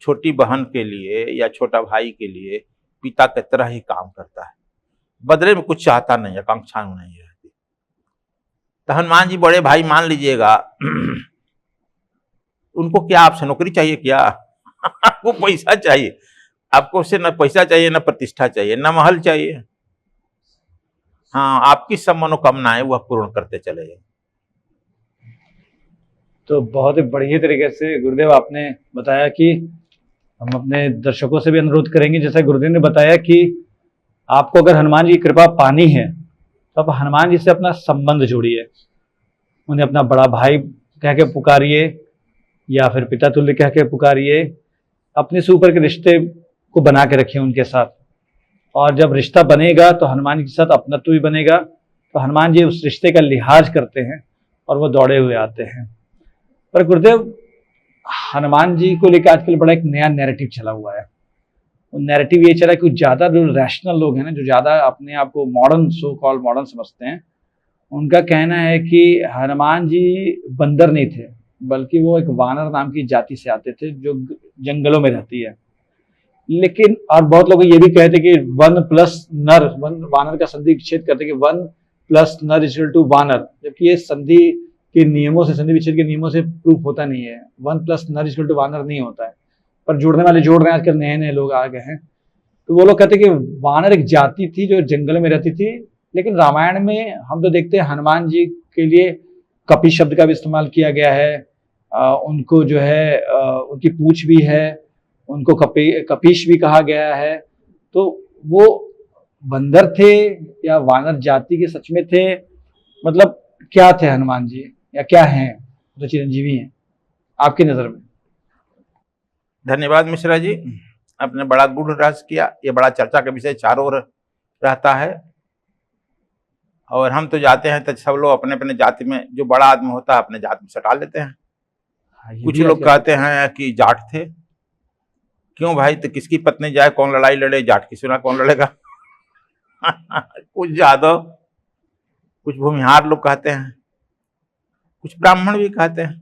छोटी बहन के लिए या छोटा भाई के लिए पिता की तरह ही काम करता है, बदले में कुछ चाहता नहीं, आकांक्षा नहीं रहती। तो हनुमान जी बड़े भाई मान लीजिएगा। उनको क्या आपसे नौकरी चाहिए क्या? आपको पैसा चाहिए। आपको उससे न पैसा चाहिए, न प्रतिष्ठा चाहिए, न महल चाहिए। हाँ, आपकी सब मनोकामनाएं वह पूर्ण करते चले जाए। तो बहुत ही बढ़िया तरीके से गुरुदेव आपने बताया कि हम अपने दर्शकों से भी अनुरोध करेंगे, जैसा गुरुदेव ने बताया कि आपको अगर हनुमान जी की कृपा पानी है तो आप हनुमान जी से अपना संबंध जोड़िए, उन्हें अपना बड़ा भाई कह के पुकारिए या फिर पिता तुल्य कह के पुकारिए। अपने से ऊपर के रिश्ते को बना के रखिए उनके साथ, और जब रिश्ता बनेगा तो हनुमान जी के साथ अपनत्व भी बनेगा। तो हनुमान जी उस रिश्ते का लिहाज करते हैं और वो दौड़े हुए आते हैं। पर गुरुदेव, हनुमान जी को लेकर आजकल बड़ा एक नया नैरेटिव चला हुआ है। वो नैरेटिव ये चला कि ज़्यादा जो रैशनल लोग हैं ना, जो ज़्यादा अपने आप को मॉडर्न, सो कॉल मॉडर्न समझते हैं, उनका कहना है कि हनुमान जी बंदर नहीं थे, बल्कि वो एक वानर नाम की जाति से आते थे जो जंगलों में रहती है। लेकिन और बहुत लोग ये भी कहते कि वन प्लस नर, वानर का संधि विच्छेद करते कि वन प्लस नर इज इक्वल टू वानर, जबकि ये संधि के नियमों से, संधि विच्छेद के नियमों से प्रूफ होता नहीं है। वन प्लस नर इज इक्वल टू वानर नहीं होता है, पर जोड़ने वाले जोड़ रहे हैं, आजकल नए नए लोग आ गए हैं। तो वो लोग कहते हैं कि वानर एक जाति थी जो जंगल में रहती थी, लेकिन रामायण में हम तो देखते हैं हनुमान जी के लिए कपि शब्द का भी इस्तेमाल किया गया है। उनको जो है उनकी पूंछ भी है, उनको कपीश भी कहा गया है। तो वो बंदर थे या वानर जाति के सच में थे, मतलब क्या थे हनुमान जी, या क्या हैं, तो चिरंजीवी हैं आपकी नजर में? धन्यवाद मिश्रा जी, आपने बड़ा गूढ़ रहस्य किया। ये बड़ा चर्चा का विषय चारों ओर रहता है, और हम तो जाते हैं तो सब लोग अपने अपने जाति में, जो बड़ा आदमी होता है अपने जाति में सटा लेते हैं। कुछ लोग कहते हैं कि जाट थे। क्यों भाई, तो किसकी पत्नी जाए कौन लड़ाई लड़े, जाट की सुना कौन लड़ेगा? कुछ यादव, कुछ भूमिहार लोग कहते हैं, कुछ ब्राह्मण भी कहते हैं।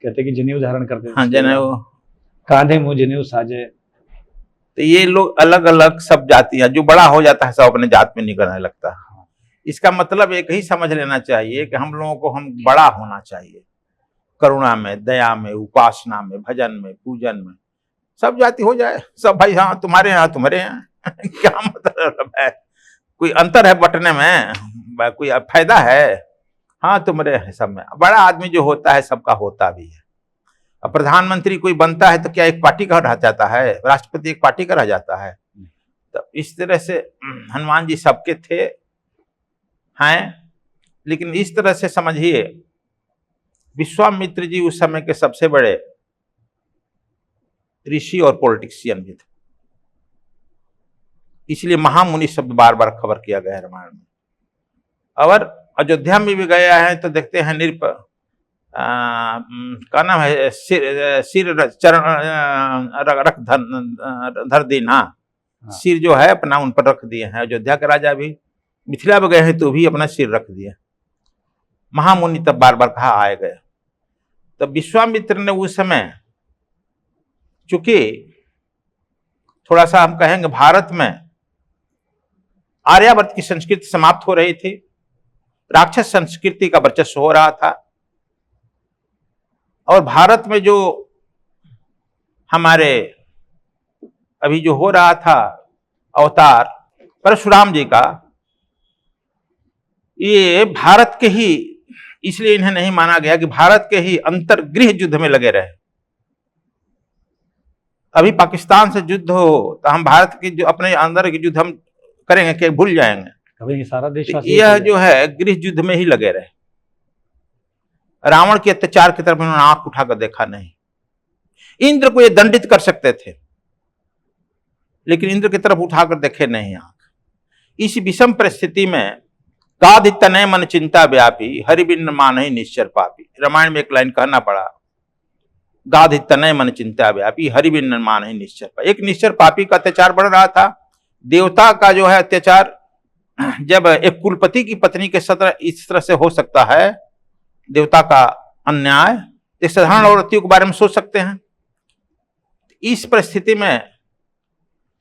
कहते कि जनेऊ धारण करते हैं। हाँ, जनेऊ कांधे मुंह जनेऊ साजे। तो ये लोग अलग अलग सब जातियां, जो बड़ा हो जाता है सब अपने जात में निकलने लगता है। इसका मतलब एक ही समझ लेना चाहिए कि हम लोगों को हम बड़ा होना चाहिए, करुणा में, दया में, उपासना में, भजन में, पूजन में। सब जाति हो जाए, सब भाई, हाँ तुम्हारे यहाँ तुम्हारे यहाँ क्या मतलब है? कोई अंतर है बटने में? कोई फायदा है? हाँ तुम्हारे हैं सब में। बड़ा आदमी जो होता है सबका होता भी है। अब प्रधानमंत्री कोई बनता है तो क्या एक पार्टी का रह जाता है? राष्ट्रपति एक पार्टी का रह जाता है? तो इस तरह से हनुमान जी सबके थे, हैं। लेकिन इस तरह से समझिए, विश्वामित्र जी उस समय के सबसे बड़े ऋषि और पॉलिटिशियन भी थे, इसलिए महामुनि शब्द बार बार खबर किया गया है रामायण में। और अयोध्या में भी गया है तो देखते हैं नृप का नाम है सिर चरण रख धर दीना, सिर जो है अपना उन पर रख दिए हैं। अयोध्या के राजा भी मिथिला में गए हैं तो भी अपना सिर रख दिए। महामुनि तब बार बार कहा आए गए। तब विश्वामित्र ने उस समय, चूंकि थोड़ा सा हम कहेंगे भारत में आर्यावर्त की संस्कृति समाप्त हो रही थी, राक्षस संस्कृति का वर्चस्व हो रहा था, और भारत में जो हमारे अभी जो हो रहा था अवतार परशुराम जी का, ये भारत के ही, इसलिए इन्हें नहीं माना गया कि भारत के ही अंतर्गृह युद्ध में लगे रहे। अभी पाकिस्तान से युद्ध हो तो हम भारत की जो अपने अंदर की युद्ध हम करेंगे कि भूल जाएंगे? अभी सारा देश यह जो है गृह युद्ध में ही लगे रहे। रावण के अत्याचार की तरफ उन्होंने आंख उठाकर देखा नहीं। इंद्र को ये दंडित कर सकते थे, लेकिन इंद्र की तरफ उठाकर देखे नहीं आंख। इस विषम परिस्थिति में गाधि तनय मन चिंता व्यापी, हरि बिन मानहि निश्चर पापी। रामायण में एक लाइन कहना पड़ा, गाधि तनय मन चिंता व्यापी, हरि बिन मानहि निश्चर पापी। एक निश्चर पापी का अत्याचार बढ़ रहा था। देवता का जो है अत्याचार, जब एक कुलपति की पत्नी के साथ इस तरह से हो सकता है, देवता का अन्याय, एक साधारण औरतियों के बारे में सोच सकते हैं। इस परिस्थिति में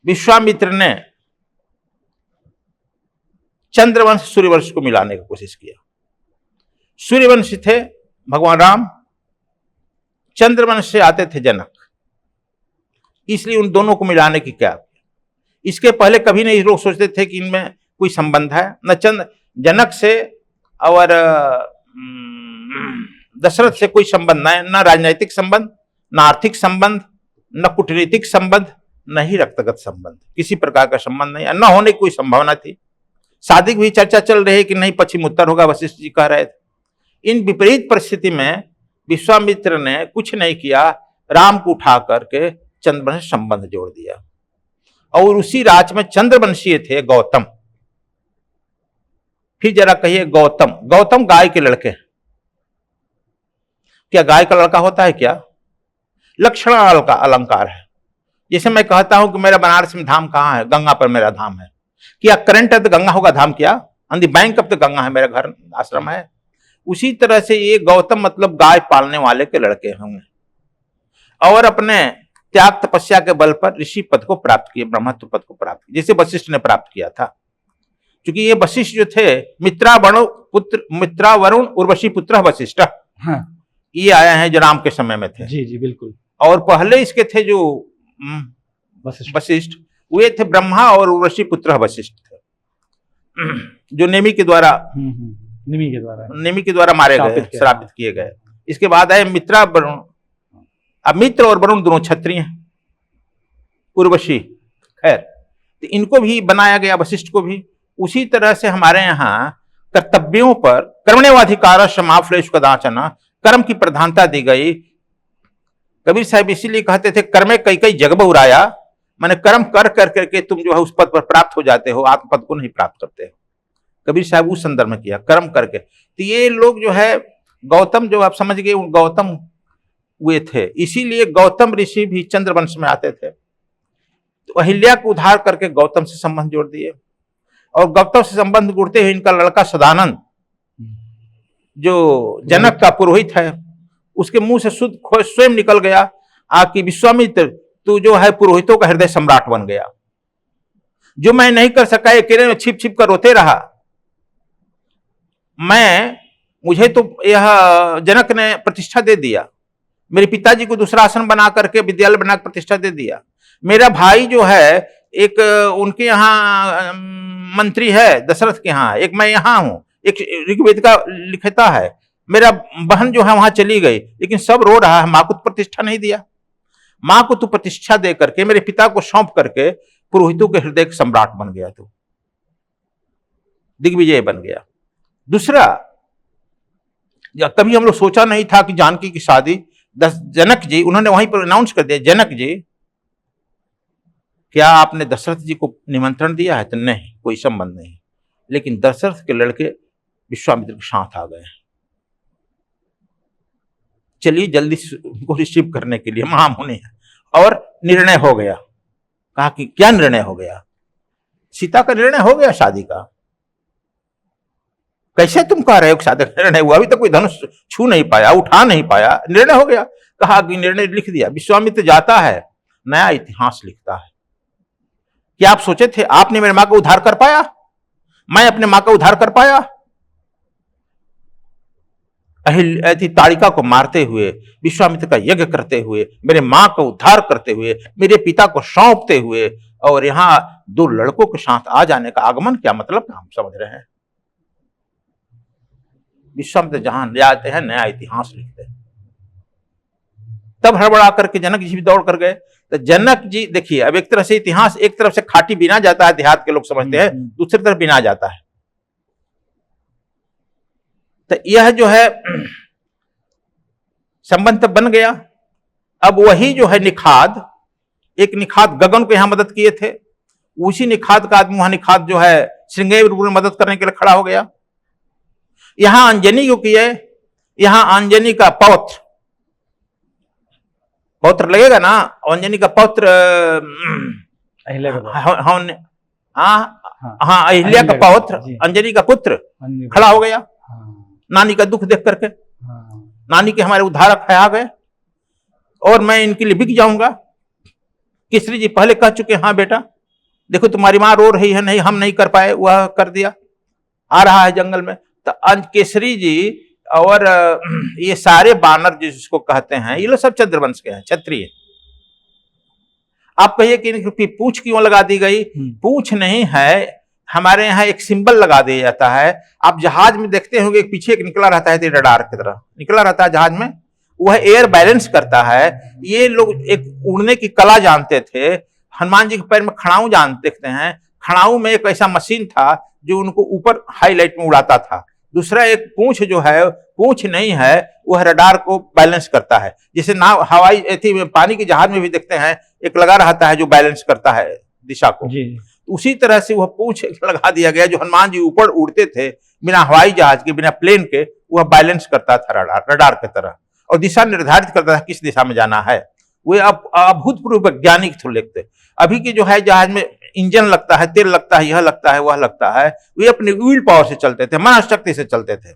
विश्वामित्र ने चंद्रवंश सूर्यवंश को मिलाने की कोशिश किया। सूर्यवंश थे भगवान राम, चंद्रवंश से आते थे जनक, इसलिए उन दोनों को मिलाने की क्या? इसके पहले कभी नहीं लोग सोचते थे कि इनमें कोई संबंध है। न जनक से और दशरथ से कोई संबंध न राजनैतिक संबंध, न आर्थिक संबंध, न कूटनीतिक संबंध, न ही रक्तगत संबंध, किसी प्रकार का संबंध नहीं, न होने की कोई संभावना थी। शादी की भी चर्चा चल रही है कि नहीं पश्चिम उत्तर होगा, वशिष्ठ जी कह रहे थे। इन विपरीत परिस्थिति में विश्वामित्र ने कुछ नहीं किया, राम को उठा करके चंद्रवंश संबंध जोड़ दिया। और उसी राज्य में चंद्रवंशीय थे गौतम। फिर जरा कहिए, गौतम, गौतम गाय के लड़के। क्या गाय का लड़का होता है क्या? लक्षण अलंकार है। जैसे मैं कहता हूं कि मेरा बनारस में धाम कहां है? गंगा पर मेरा धाम है। क्या करंट है तो गंगा होगा धाम? क्या ऑन द बैंक अब तो गंगा है, मेरा घर आश्रम है। उसी तरह से ये गौतम मतलब गाय पालने वाले के लड़के होंगे, और अपने त्याग तपस्या के बल पर ऋषि पद को प्राप्त किए, ब्रह्मत्व पद को प्राप्त किए, जैसे वशिष्ठ ने प्राप्त किया था। क्योंकि ये वशिष्ठ जो थे, मित्रा वरुण उर्वशी पुत्र वशिष्ठ, हाँ। ये आए हैं जो राम के समय में थे। जी जी बिल्कुल। और पहले इसके थे जो वशिष्ठ, वे थे ब्रह्मा और उर्वशी पुत्र वशिष्ठ थे। जो नेमी के द्वारा निमि के द्वारा मारे गए, श्रापित किए गए। इसके बाद आए मित्रा वरुण। अब मित्र और वरुण दोनों क्षत्रिय हैं, उर्वशी। खैर, तो इनको भी बनाया गया, वशिष्ठ को भी। उसी तरह से हमारे यहाँ कर्तव्यों पर कर्मण्येवाधिकारः समाश्लेषु कदाचन, कर्म की प्रधानता दी गई। कबीर साहब इसीलिए कहते थे कर्मे कई कई जग बहुराया, माने कर्म कर कर करके तुम जो है उस पद पर प्राप्त हो जाते हो, आत्मपद को नहीं प्राप्त करते हो। कबीर साहब उस संदर्भ में किया, कर्म करके। तो ये लोग जो है गौतम, जो आप समझ गए, गौतम हुए थे, इसीलिए गौतम ऋषि भी चंद्रवंश में आते थे। तो अहिल्या को उद्धार करके गौतम से संबंध जोड़ दिए, और गौतम से संबंध जुड़ते हुए इनका लड़का सदानंद, जो जनक का पुरोहित है, उसके मुंह से शुद्ध स्वयं निकल गया कि विश्वामित्र तू जो है पुरोहितों का हृदय सम्राट बन गया। जो मैं नहीं कर सका, अकेले में छिप छिप कर रोते रहा, मुझे तो यह जनक ने प्रतिष्ठा दे दिया, मेरे पिताजी को दूसरा आसन बना करके विद्यालय बनाकर प्रतिष्ठा दे दिया। मेरा भाई जो है एक उनके यहाँ मंत्री है, दशरथ के यहाँ, एक मैं यहाँ हूं, एक ऋग्वेद का लिखता है। मेरा बहन जो है वहां चली गई, लेकिन सब रो रहा है, माँ को तो प्रतिष्ठा नहीं दिया। माँ को तू प्रतिष्ठा दे करके, मेरे पिता को सौंप करके पुरोहितों के हृदय का सम्राट बन गया, तू दिग्विजय बन गया। दूसरा, कभी हम लोग सोचा नहीं था कि जानकी की शादी जनक जी, उन्होंने वहीं पर अनाउंस कर दिया, जनक जी क्या आपने दशरथ जी को निमंत्रण दिया है? तो नहीं, कोई संबंध नहीं। लेकिन दशरथ के लड़के विश्वामित्र के साथ आ गए, चलिए जल्दी उनको रिसीव करने के लिए महामुनि है। और निर्णय हो गया। कहा कि क्या निर्णय हो गया? सीता का निर्णय हो गया शादी का। कैसे तुम कह रहे हो शादी का निर्णय हुआ? अभी तक कोई धनुष छू नहीं पाया, उठा नहीं पाया, निर्णय हो गया। कहा कि निर्णय लिख दिया। विश्वामित्र जाता है, नया इतिहास लिखता है। क्या आप सोचे थे आपने मेरी मां का उद्धार कर पाया? मैं अपने मां का उद्धार कर पाया? अहिल्या ताड़िका को मारते हुए, विश्वामित्र का यज्ञ करते हुए, मेरे मां का उद्धार करते हुए, मेरे पिता को सौंपते हुए, और यहां दो लड़कों के साथ आ जाने का आगमन क्या मतलब हम समझ रहे हैं। विश्वामित्र जहां जाते हैं नया इतिहास लिखते हैं। तब हड़बड़ा करके जनक जी भी दौड़ कर गए। तो जनक जी देखिए, अब एक तरह से इतिहास, एक तरफ से खाटी बिना जाता है, देहात के लोग समझते हैं, दूसरी तरफ बिना जाता है। तो यह जो है संबंध तब बन गया। अब वही जो है निखाद, एक निखाद गगन को यहां मदद किए थे, उसी निखाद का आदमी वहां निखाद जो है श्रृंगेरी में मदद करने के लिए खड़ा हो गया। यहां अंजनी को किए, यहां अंजनी का पौत्र लगेगा ना, अंजनी का पौत्र हाँ अहिल्या का पौत्र, अंजनी का पुत्र खड़ा हो गया। नानी का दुख देख करके, नानी के हमारे उद्धारक है आ गए, और मैं इनके लिए बिक जाऊंगा। केसरी जी पहले कह चुके, हाँ बेटा देखो तुम्हारी मां रो रही है, नहीं हम नहीं कर पाए, वह कर दिया, आ रहा है जंगल में। तो केसरी जी और ये सारे बानर जिसको कहते हैं, ये लोग सब चंद्रवंश के हैं, क्षत्रिय। आप कहिए कि इनकी पूंछ क्यों लगा दी गई? पूंछ नहीं है, हमारे यहाँ एक सिंबल लगा दिया जाता है। आप जहाज में देखते होंगे पीछे एक निकला रहता है, रडार की तरह निकला रहता है जहाज में, वह एयर बैलेंस करता है। ये लोग एक उड़ने की कला जानते थे। हनुमान जी के पैर में खड़ाऊ देखते हैं, खड़ाऊ में एक ऐसा मशीन था जो उनको ऊपर हाईलाइट में उड़ाता था। दूसरा एक पूंछ जो है, पूंछ नहीं है, वह रडार को बैलेंस करता है। जैसे नाव हवाई पानी के जहाज में भी देखते हैं एक लगा रहता है जो बैलेंस करता है दिशा को जी। उसी तरह से वह पूंछ लगा दिया गया, जो हनुमान जी ऊपर उड़ते थे बिना हवाई जहाज के, बिना प्लेन के, वह बैलेंस करता था रडार की तरह, और दिशा निर्धारित करता था किस दिशा में जाना है। वे अभूतपूर्व वैज्ञानिक थे लगते। अभी के जो है जहाज में इंजन लगता है, तेल लगता है, यह लगता है, वह लगता है, वे अपने व्हील पावर से चलते थे, मन शक्ति से चलते थे।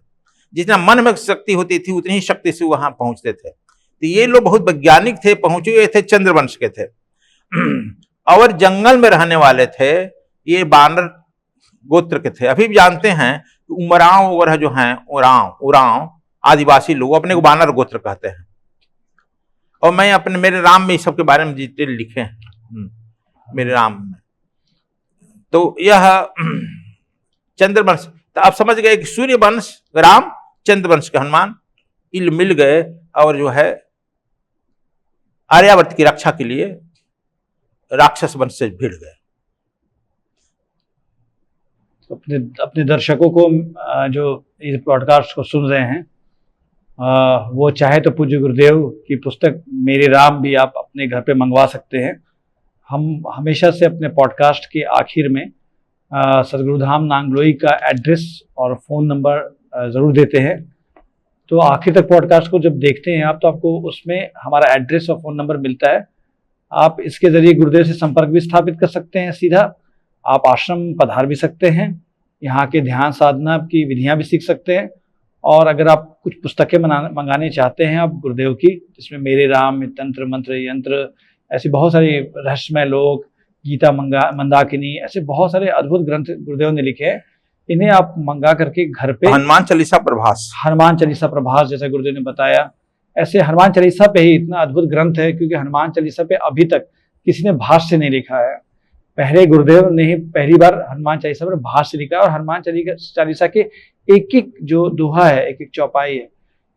जितना मन में शक्ति होती थी उतनी ही शक्ति से वहां पहुंचते थे। तो ये लोग बहुत वैज्ञानिक थे, पहुंचे हुए थे, चंद्रवंश के थे और जंगल में रहने वाले थे। ये बानर गोत्र के थे। अभी भी जानते हैं उमराव वगैरह जो हैं, उराव आदिवासी लोग अपने को बानर गोत्र कहते हैं। और मैं अपने मेरे राम में इस सब के बारे में डिटेल लिखे हैं मेरे राम में। तो यह चंद्रवंश, तो आप समझ गए कि सूर्य वंश राम, चंद्रवंश के हनुमान इल मिल गए और जो है आर्यावर्त की रक्षा के लिए राक्षस वंश से भिड़ गए। अपने अपने दर्शकों को जो इस पॉडकास्ट को सुन रहे हैं, वो चाहे तो पूज्य गुरुदेव की पुस्तक मेरे राम भी आप अपने घर पे मंगवा सकते हैं। हम हमेशा से अपने पॉडकास्ट के आखिर में सदगुरुधाम नांगलोई का एड्रेस और फ़ोन नंबर ज़रूर देते हैं। तो आखिर तक पॉडकास्ट को जब देखते हैं आप, तो आपको उसमें हमारा एड्रेस और फ़ोन नंबर मिलता है। आप इसके ज़रिए गुरुदेव से संपर्क भी स्थापित कर सकते हैं सीधा। आप आश्रम पधार भी सकते हैं, यहाँ के ध्यान साधना की विधियाँ भी सीख सकते हैं। और अगर आप कुछ पुस्तकें मंगाने चाहते हैं आप गुरुदेव की, जिसमें मेरे राम, तंत्र मंत्र यंत्र, ऐसी बहुत सारी रहस्यमय लोक, गीता मंदाकिनी, ऐसे बहुत सारे अद्भुत ग्रंथ गुरुदेव ने लिखे हैं। इन्हें आप मंगा करके घर पे, हनुमान चालीसा प्रभास, हनुमान चालीसा प्रभास जैसा गुरुदेव ने बताया, ऐसे हनुमान चालीसा पे ही इतना अद्भुत ग्रंथ है, क्योंकि हनुमान चालीसा पे अभी तक किसी ने भाष्य नहीं लिखा है। पहले गुरुदेव ने ही पहली बार हनुमान चालीसा पर भाष्य लिखा, और हनुमान चालीसा के एक एक जो दोहा है, एक एक चौपाई है,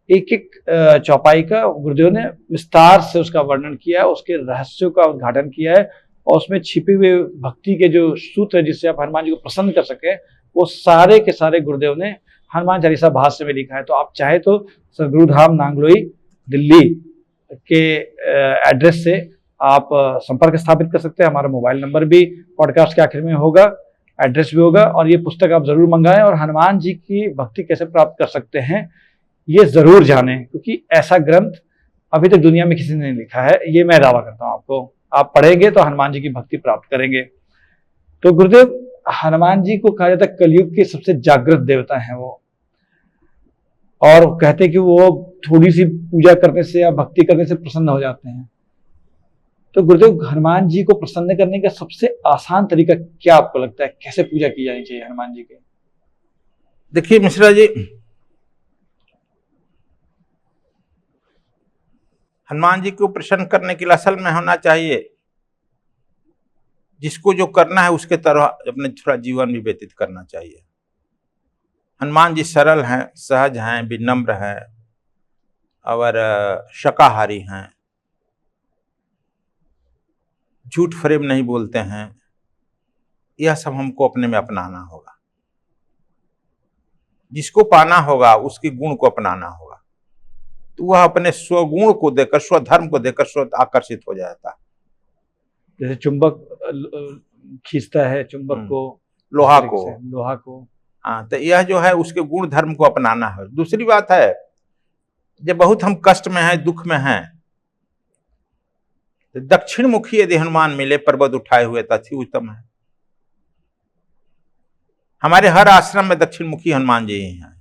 एक एक चौपाई का गुरुदेव ने विस्तार से उसका वर्णन किया है, उसके रहस्यों का उद्घाटन किया है, और उसमें छिपे हुए भक्ति के जो सूत्र है जिससे आप हनुमान जी को प्रसन्न कर सके, वो सारे के सारे गुरुदेव ने हनुमान चालीसा भाष्य में लिखा है। तो आप चाहे तो सदगुरुधाम नांगलोई दिल्ली के एड्रेस से आप संपर्क स्थापित कर सकते हैं। हमारा मोबाइल नंबर भी पॉडकास्ट के आखिर में होगा, एड्रेस भी होगा, और ये पुस्तक आप जरूर मंगाएं। और हनुमान जी की भक्ति कैसे प्राप्त कर सकते हैं ये जरूर जानें, क्योंकि ऐसा ग्रंथ अभी तक दुनिया में किसी ने नहीं लिखा है, ये मैं दावा करता हूँ आपको। आप पढ़ेंगे तो हनुमान जी की भक्ति प्राप्त करेंगे। तो गुरुदेव, हनुमान जी को कहा जाता है कलयुग के सबसे जागृत देवता हैं वो, और कहते हैं कि वो थोड़ी सी पूजा करने से या भक्ति करने से प्रसन्न हो जाते हैं। तो गुरुदेव, हनुमान जी को प्रसन्न करने का सबसे आसान तरीका क्या आपको लगता है? कैसे पूजा की जानी चाहिए हनुमान जी की? देखिए मिश्रा जी, हनुमान जी को प्रसन्न करने के लिए असल में होना चाहिए, जिसको जो करना है उसके तरह अपने थोड़ा जीवन भी व्यतीत करना चाहिए। हनुमान जी सरल हैं, सहज हैं, विनम्र हैं और शाकाहारी हैं, झूठ फरेब नहीं बोलते हैं। यह सब हमको अपने में अपनाना होगा। जिसको पाना होगा उसके गुण को अपनाना होगा, तो वह अपने स्वगुण को देकर, स्वधर्म को देकर स्व आकर्षित हो जाता है। जैसे चुंबक खींचता है चुंबक को, लोहा को। हाँ, तो यह जो है उसके गुण धर्म को अपनाना है। दूसरी बात है, जब बहुत हम कष्ट में हैं, दुख में हैं, तो दक्षिण मुखी यदि हनुमान मिले पर्वत उठाए हुए तो अति उत्तम है। हमारे हर आश्रम में दक्षिण मुखी हनुमान जी ही हैं।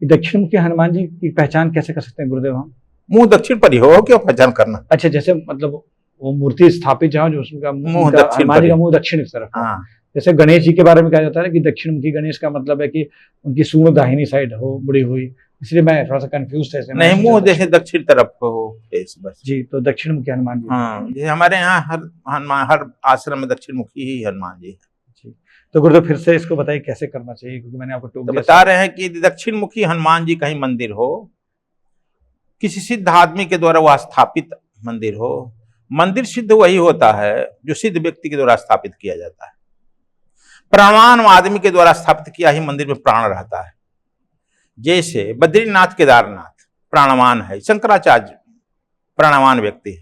दक्षिण मुखी हनुमान जी की पहचान कैसे कर सकते हैं गुरुदेव हम? मुंह दक्षिण पर ही हो, क्यों पहचान करना? अच्छा, जैसे मतलब वो मूर्ति स्थापित जहाँ जो उसका मुंह दक्षिण, हनुमान जी का मुंह दक्षिण की तरफ। हाँ। जैसे गणेश जी के बारे में कहा जाता है कि दक्षिण मुखी गणेश का मतलब है कि उनकी सूंड दाहिनी साइड हो, मुड़ी हुई, इसलिए मैं थोड़ा सा कंफ्यूज था। नहीं, मुंह जैसे दक्षिण तरफ हो बस जी। तो दक्षिण मुखी हनुमान जी। हाँ, ये हमारे यहाँ हर आश्रम में दक्षिण मुखी ही हनुमान जी है। तो गुरुदेव फिर से इसको बताइए कैसे करना चाहिए, क्योंकि मैंने आपको टोक दिया। बता रहे हैं कि दक्षिण मुखी हनुमान जी कहीं मंदिर हो, किसी सिद्ध आदमी के द्वारा वह स्थापित मंदिर हो। मंदिर सिद्ध वही होता है जो सिद्ध व्यक्ति के द्वारा स्थापित किया जाता है। प्राणवान आदमी के द्वारा स्थापित किया ही मंदिर में प्राण रहता है। जैसे बद्रीनाथ केदारनाथ प्राणवान है, शंकराचार्य प्राणवान व्यक्ति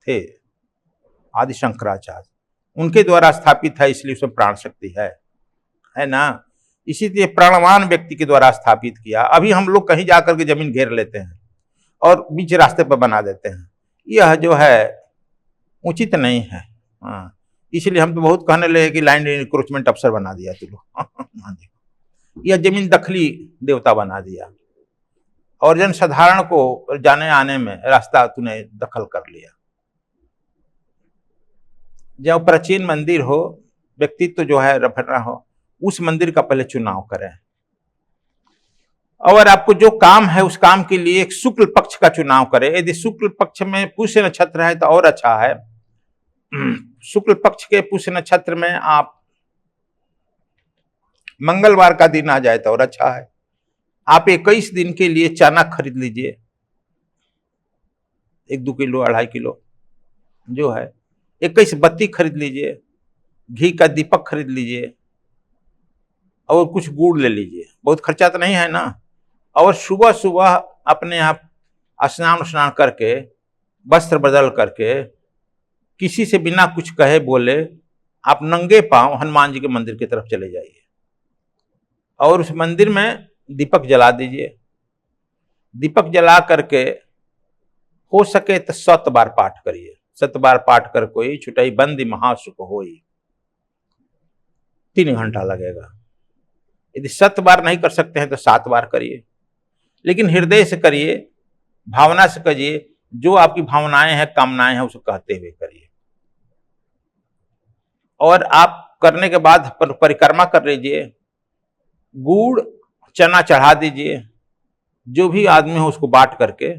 थे, आदि शंकराचार्य उनके द्वारा स्थापित है, इसलिए उसमें प्राण शक्ति है ना। इसी तरह प्राणवान व्यक्ति के द्वारा स्थापित किया। अभी हम लोग कहीं जाकर के जमीन घेर लेते हैं और बीच रास्ते पर बना देते हैं, यह जो है उचित नहीं है। हाँ, इसलिए हम तो बहुत कहने लगे कि लैंड इंक्रोचमेंट अफसर बना दिया तू लोग, यह जमीन दखली देवता बना दिया, और जनसाधारण को जाने आने में रास्ता तूने दखल कर लिया। जब प्राचीन मंदिर हो, व्यक्तित्व जो है रफना हो, उस मंदिर का पहले चुनाव करें। और आपको जो काम है उस काम के लिए एक शुक्ल पक्ष का चुनाव करें। यदि शुक्ल पक्ष में पुष्य नक्षत्र है तो और अच्छा है। शुक्ल पक्ष के पुष्य नक्षत्र में आप मंगलवार का दिन आ जाए तो और अच्छा है। आप 21 दिन के लिए चना खरीद लीजिए, 1-2 किलो 2.5 किलो जो है। 21 बत्ती खरीद लीजिए, घी का दीपक खरीद लीजिए और कुछ गुड़ ले लीजिए। बहुत खर्चा तो नहीं है ना। और सुबह सुबह अपने आप स्नान करके, वस्त्र बदल करके, किसी से बिना कुछ कहे बोले आप नंगे पांव हनुमान जी के मंदिर की तरफ चले जाइए और उस मंदिर में दीपक जला दीजिए। दीपक जला करके हो सके तो 7 बार पाठ करिए। 7 बार पाठ कर कोई छुटाई बंदी महासुख होई। 3 घंटा लगेगा। यदि 7 बार नहीं कर सकते हैं तो 7 बार करिए, लेकिन हृदय से करिए, भावना से करिए। जो आपकी भावनाएं हैं, कामनाएं हैं, उसको कहते हुए करिए। और आप करने के बाद परिक्रमा कर लीजिए, गुड़ चना चढ़ा दीजिए, जो भी आदमी हो उसको बांट करके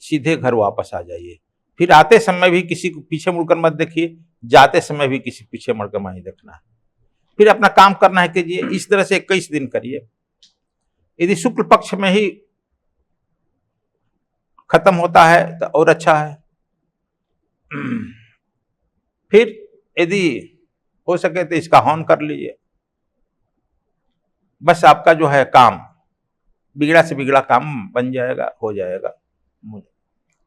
सीधे घर वापस आ जाइए। फिर आते समय भी किसी को पीछे मुड़कर मत देखिए, जाते समय भी किसी पीछे मुड़कर नहीं देखना है। फिर अपना काम करना है कीजिए। इस तरह से 21 दिन करिए। यदि शुक्ल पक्ष में ही खत्म होता है तो और अच्छा है। फिर यदि हो सके तो इसका हवन कर लीजिए। बस आपका जो है काम बिगड़ा से बिगड़ा काम बन जाएगा, हो जाएगा।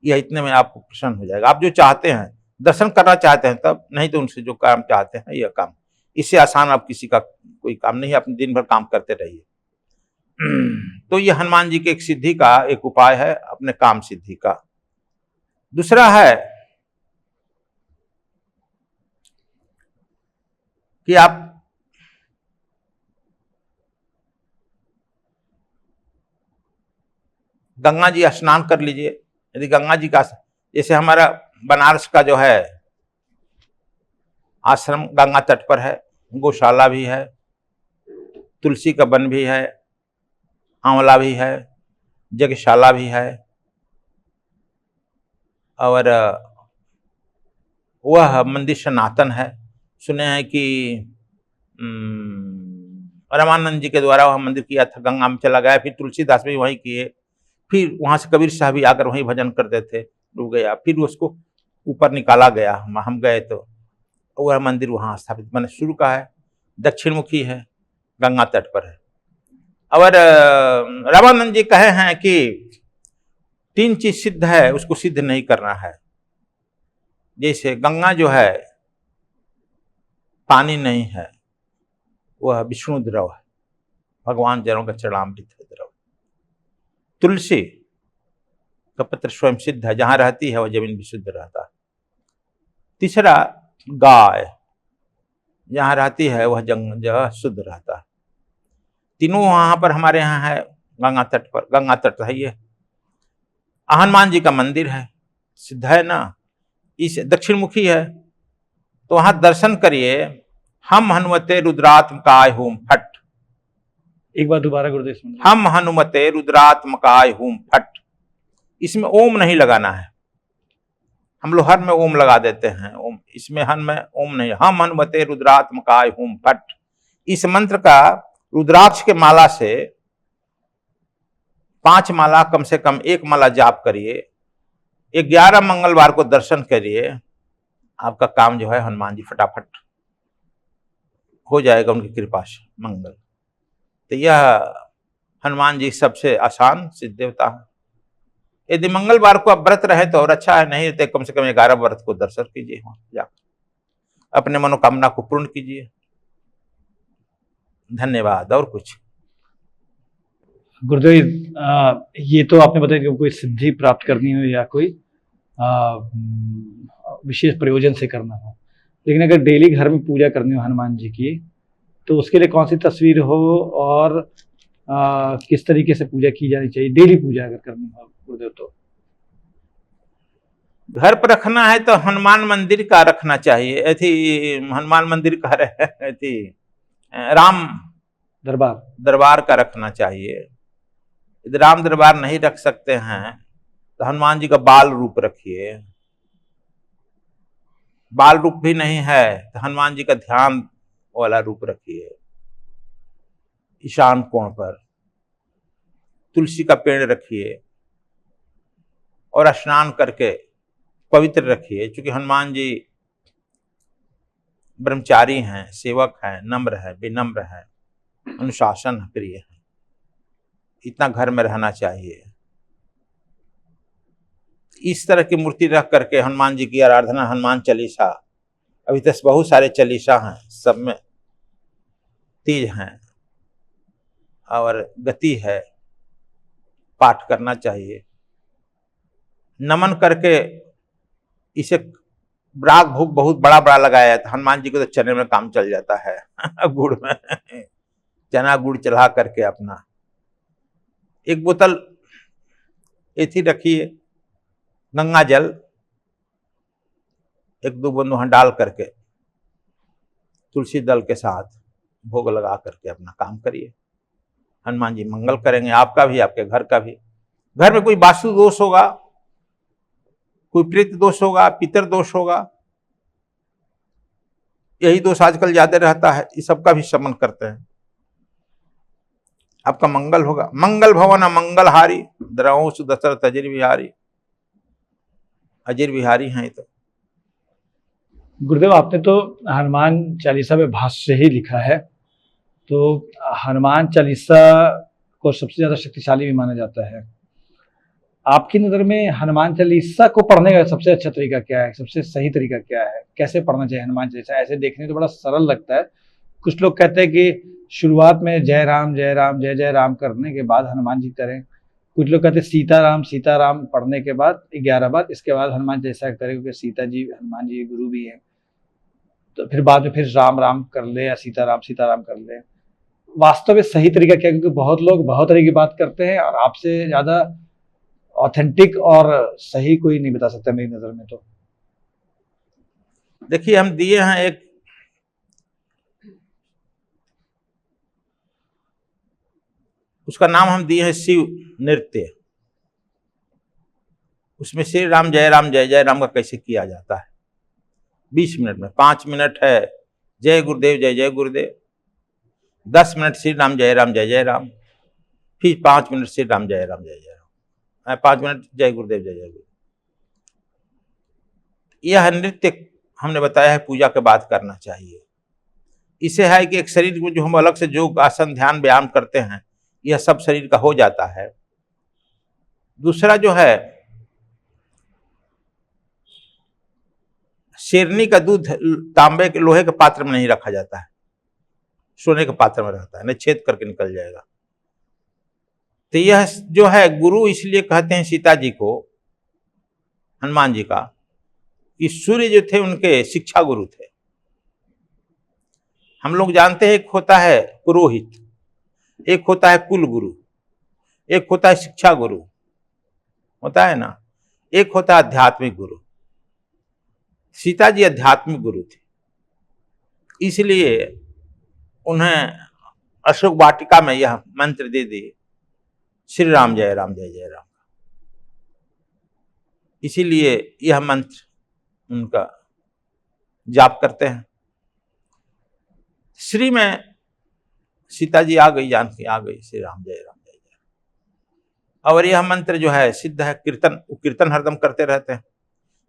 यह इतने में आपको प्रसन्न हो जाएगा। आप जो चाहते हैं, दर्शन करना चाहते हैं तब, नहीं तो उनसे जो काम चाहते हैं यह काम, इससे आसान आप किसी का कोई काम नहीं है। अपने दिन भर काम करते रहिए। तो यह हनुमान जी के एक सिद्धि का एक उपाय है, अपने काम सिद्धि का। दूसरा है कि आप गंगा जी स्नान कर लीजिए। यदि गंगा जी का, जैसे हमारा बनारस का जो है आश्रम गंगा तट पर है, गौशाला भी है, तुलसी का वन भी है, आंवला भी है, यज्ञशाला भी है, और वह मंदिर सनातन है। सुने हैं कि रामानंद जी के द्वारा वह मंदिर किया था, गंगा में चला गया, फिर तुलसीदास भी वहीं किए, फिर वहां से कबीर साहब भी आकर वहीं भजन करते थे, डूब गया, फिर उसको ऊपर निकाला गया। हम गए तो वह मंदिर वहां स्थापित मैंने शुरू का है, दक्षिण मुखी है, गंगा तट पर है। और रामानंद जी कहे हैं कि 3 चीज सिद्ध है, उसको सिद्ध नहीं करना है। जैसे गंगा जो है पानी नहीं है, वह विष्णु द्रव है, भगवान जनों का चरणामृत है द्रव। तुलसी का पत्र स्वयं सिद्ध है, जहां रहती है वह जमीन भी शुद्ध रहता है। तीसरा गाय, जहां रहती है वह जगह शुद्ध रहता है। तीनों वहां पर हमारे यहाँ है, गंगा तट पर। गंगा तट है ये, हनुमान जी का मंदिर है, सिद्ध है ना, इस दक्षिण मुखी है, तो वहां दर्शन करिए। हम हनुमते रुद्रात्मकाय हुम फट। एक बार दोबारा गुरुदेव सुन। हम हनुमते रुद्रात्मकाय हुम फट। इसमें ओम नहीं लगाना है। हम लोग हर में ओम लगा देते हैं, ओम, इसमें हन में ओम नहीं। हम हनुमते रुद्रात्मकाय हुम फट। इस मंत्र का रुद्राक्ष के माला से 5 माला, कम से कम 1 माला जाप करिए। 11 मंगलवार को दर्शन करिए। आपका काम जो है हनुमान जी फटाफट हो जाएगा, उनकी कृपा से मंगल। तो यह हनुमान जी सबसे आसान सिद्ध देवता है। यदि मंगलवार को आप व्रत रहे तो और अच्छा है, नहीं तो कम से कम 11 व्रत को दर्शन कीजिए, वहां जाकर अपने मनोकामना को पूर्ण कीजिए। धन्यवाद। और कुछ गुरुदेव, ये तो आपने बताया कि कोई सिद्धि प्राप्त करनी हो या कोई विशेष प्रयोजन से करना हो, लेकिन अगर डेली घर में पूजा करनी हो हनुमान जी की, तो उसके लिए कौन सी तस्वीर हो और किस तरीके से पूजा की जानी चाहिए? डेली पूजा अगर करनी हो गुरुदेव, तो घर पर रखना है तो हनुमान मंदिर का रखना चाहिए। हनुमान मंदिर का राम दरबार का रखना चाहिए। यदि राम दरबार नहीं रख सकते हैं तो हनुमान जी का बाल रूप रखिए। बाल रूप भी नहीं है तो हनुमान जी का ध्यान वाला रूप रखिए। ईशान कोण पर तुलसी का पेड़ रखिए और स्नान करके पवित्र रखिए। क्योंकि हनुमान जी ब्रह्मचारी हैं, सेवक हैं, नम्र हैं, विनम्र हैं, अनुशासन प्रिय हैं। इतना घर में रहना चाहिए। इस तरह की मूर्ति रख करके हनुमान जी की आराधना, हनुमान चालीसा, अभी तक बहुत सारे चालीसा हैं, सब में तेज हैं और गति है, पाठ करना चाहिए। नमन करके इसे राग भोग बहुत बड़ा बड़ा लगाया था। हनुमान जी को तो चने में काम चल जाता है गुड़ में चना गुड़ चढ़ा करके अपना एक बोतल एथी रखिए, गंगा जल, एक दो बूंद वहां डाल करके तुलसी दल के साथ भोग लगा करके अपना काम करिए। हनुमान जी मंगल करेंगे, आपका भी, आपके घर का भी। घर में कोई वास्तु दोष होगा, कोई प्रेत दोष होगा, पितर दोष होगा, यही दोष आजकल ज्यादा रहता है, इस सबका भी शमन करते हैं। आपका मंगल होगा। मंगल भवन मंगल हारी, द्रवों सुदशरथ अजर बिहारी। अजर बिहारी हैं तो। गुरुदेव, आपने तो हनुमान चालीसा में भाष्य ही लिखा है, तो हनुमान चालीसा को सबसे ज्यादा शक्तिशाली भी माना जाता है। आपकी नज़र में हनुमान चालीसा को पढ़ने का सबसे अच्छा तरीका क्या है, सबसे सही तरीका क्या है, कैसे पढ़ना चाहिए हनुमान चालीसा? ऐसे देखने तो बड़ा सरल लगता है। कुछ लोग कहते हैं कि शुरुआत में जय राम जय जय राम करने के बाद हनुमान जी करें। कुछ लोग कहते हैं सीता राम पढ़ने के बाद 11 बार, इसके बाद हनुमान चालीसा करें, क्योंकि सीता जी हनुमान जी गुरु भी हैं। तो फिर बाद में फिर राम राम कर ले या सीता राम कर ले। वास्तव में सही तरीका क्या है? क्योंकि बहुत लोग बहुत तरह की बात करते हैं और आपसे ज्यादा ऑथेंटिक और सही कोई नहीं बता सकता मेरी नजर में। तो देखिए, हम दिए हैं एक उसका नाम हम दिए हैं शिव नृत्य। उसमें श्री राम जय जय राम का कैसे किया जाता है 20 मिनट में। 5 मिनट है जय गुरुदेव जय जय गुरुदेव, 10 मिनट श्री राम जय जय राम, फिर 5 मिनट श्री राम जय राम, 5 मिनट जय गुरुदेव जय जय गुरुदेव। यह नृत्य हमने बताया है पूजा के बाद करना चाहिए। इसे है कि एक शरीर को जो हम अलग से योग आसन ध्यान व्यायाम करते हैं, यह सब शरीर का हो जाता है। दूसरा जो है, शेरनी का दूध तांबे के लोहे के पात्र में नहीं रखा जाता है, सोने के पात्र में रहता है, नहीं छेद करके निकल जाएगा। तो यह जो है गुरु इसलिए कहते हैं सीता जी को, हनुमान जी का, कि सूर्य जो थे उनके शिक्षा गुरु थे। हम लोग जानते हैं एक होता है पुरोहित, एक होता है कुल गुरु, एक होता है शिक्षा गुरु, होता है ना, एक होता है आध्यात्मिक गुरु। सीता जी आध्यात्मिक गुरु थे, इसलिए उन्हें अशोक वाटिका में यह मंत्र दे दिए, श्री राम जय जय राम। इसीलिए यह मंत्र उनका जाप करते हैं। श्री में सीता जी आ गई, जानकी आ गई, श्री राम जय जय। और यह मंत्र जो है सिद्ध है, कीर्तन हरदम करते रहते हैं।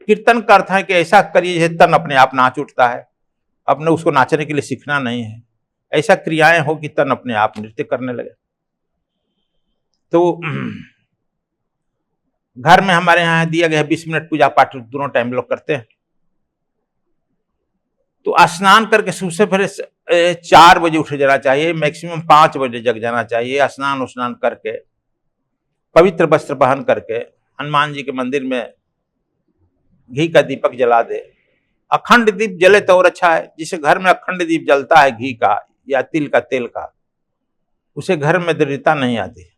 कीर्तन का अर्थ है कि ऐसा करिए जैसे तन अपने आप नाच उठता है। अपने उसको नाचने के लिए सीखना नहीं है, ऐसा क्रियाएं हो कि तन अपने आप नृत्य करने लगे। तो घर में हमारे यहाँ दिया गया 20 मिनट पूजा पाठ दोनों टाइम लोग करते हैं। तो स्नान करके सबसे पहले 4 बजे उठ जाना चाहिए, मैक्सिमम 5 बजे जग जाना चाहिए। स्नान करके पवित्र वस्त्र पहन करके हनुमान जी के मंदिर में घी का दीपक जला दे। अखंड दीप जले तो और अच्छा है। जिसे घर में अखंड दीप जलता है घी का या तिल का तेल का, उसे घर में दरिद्रता नहीं आती।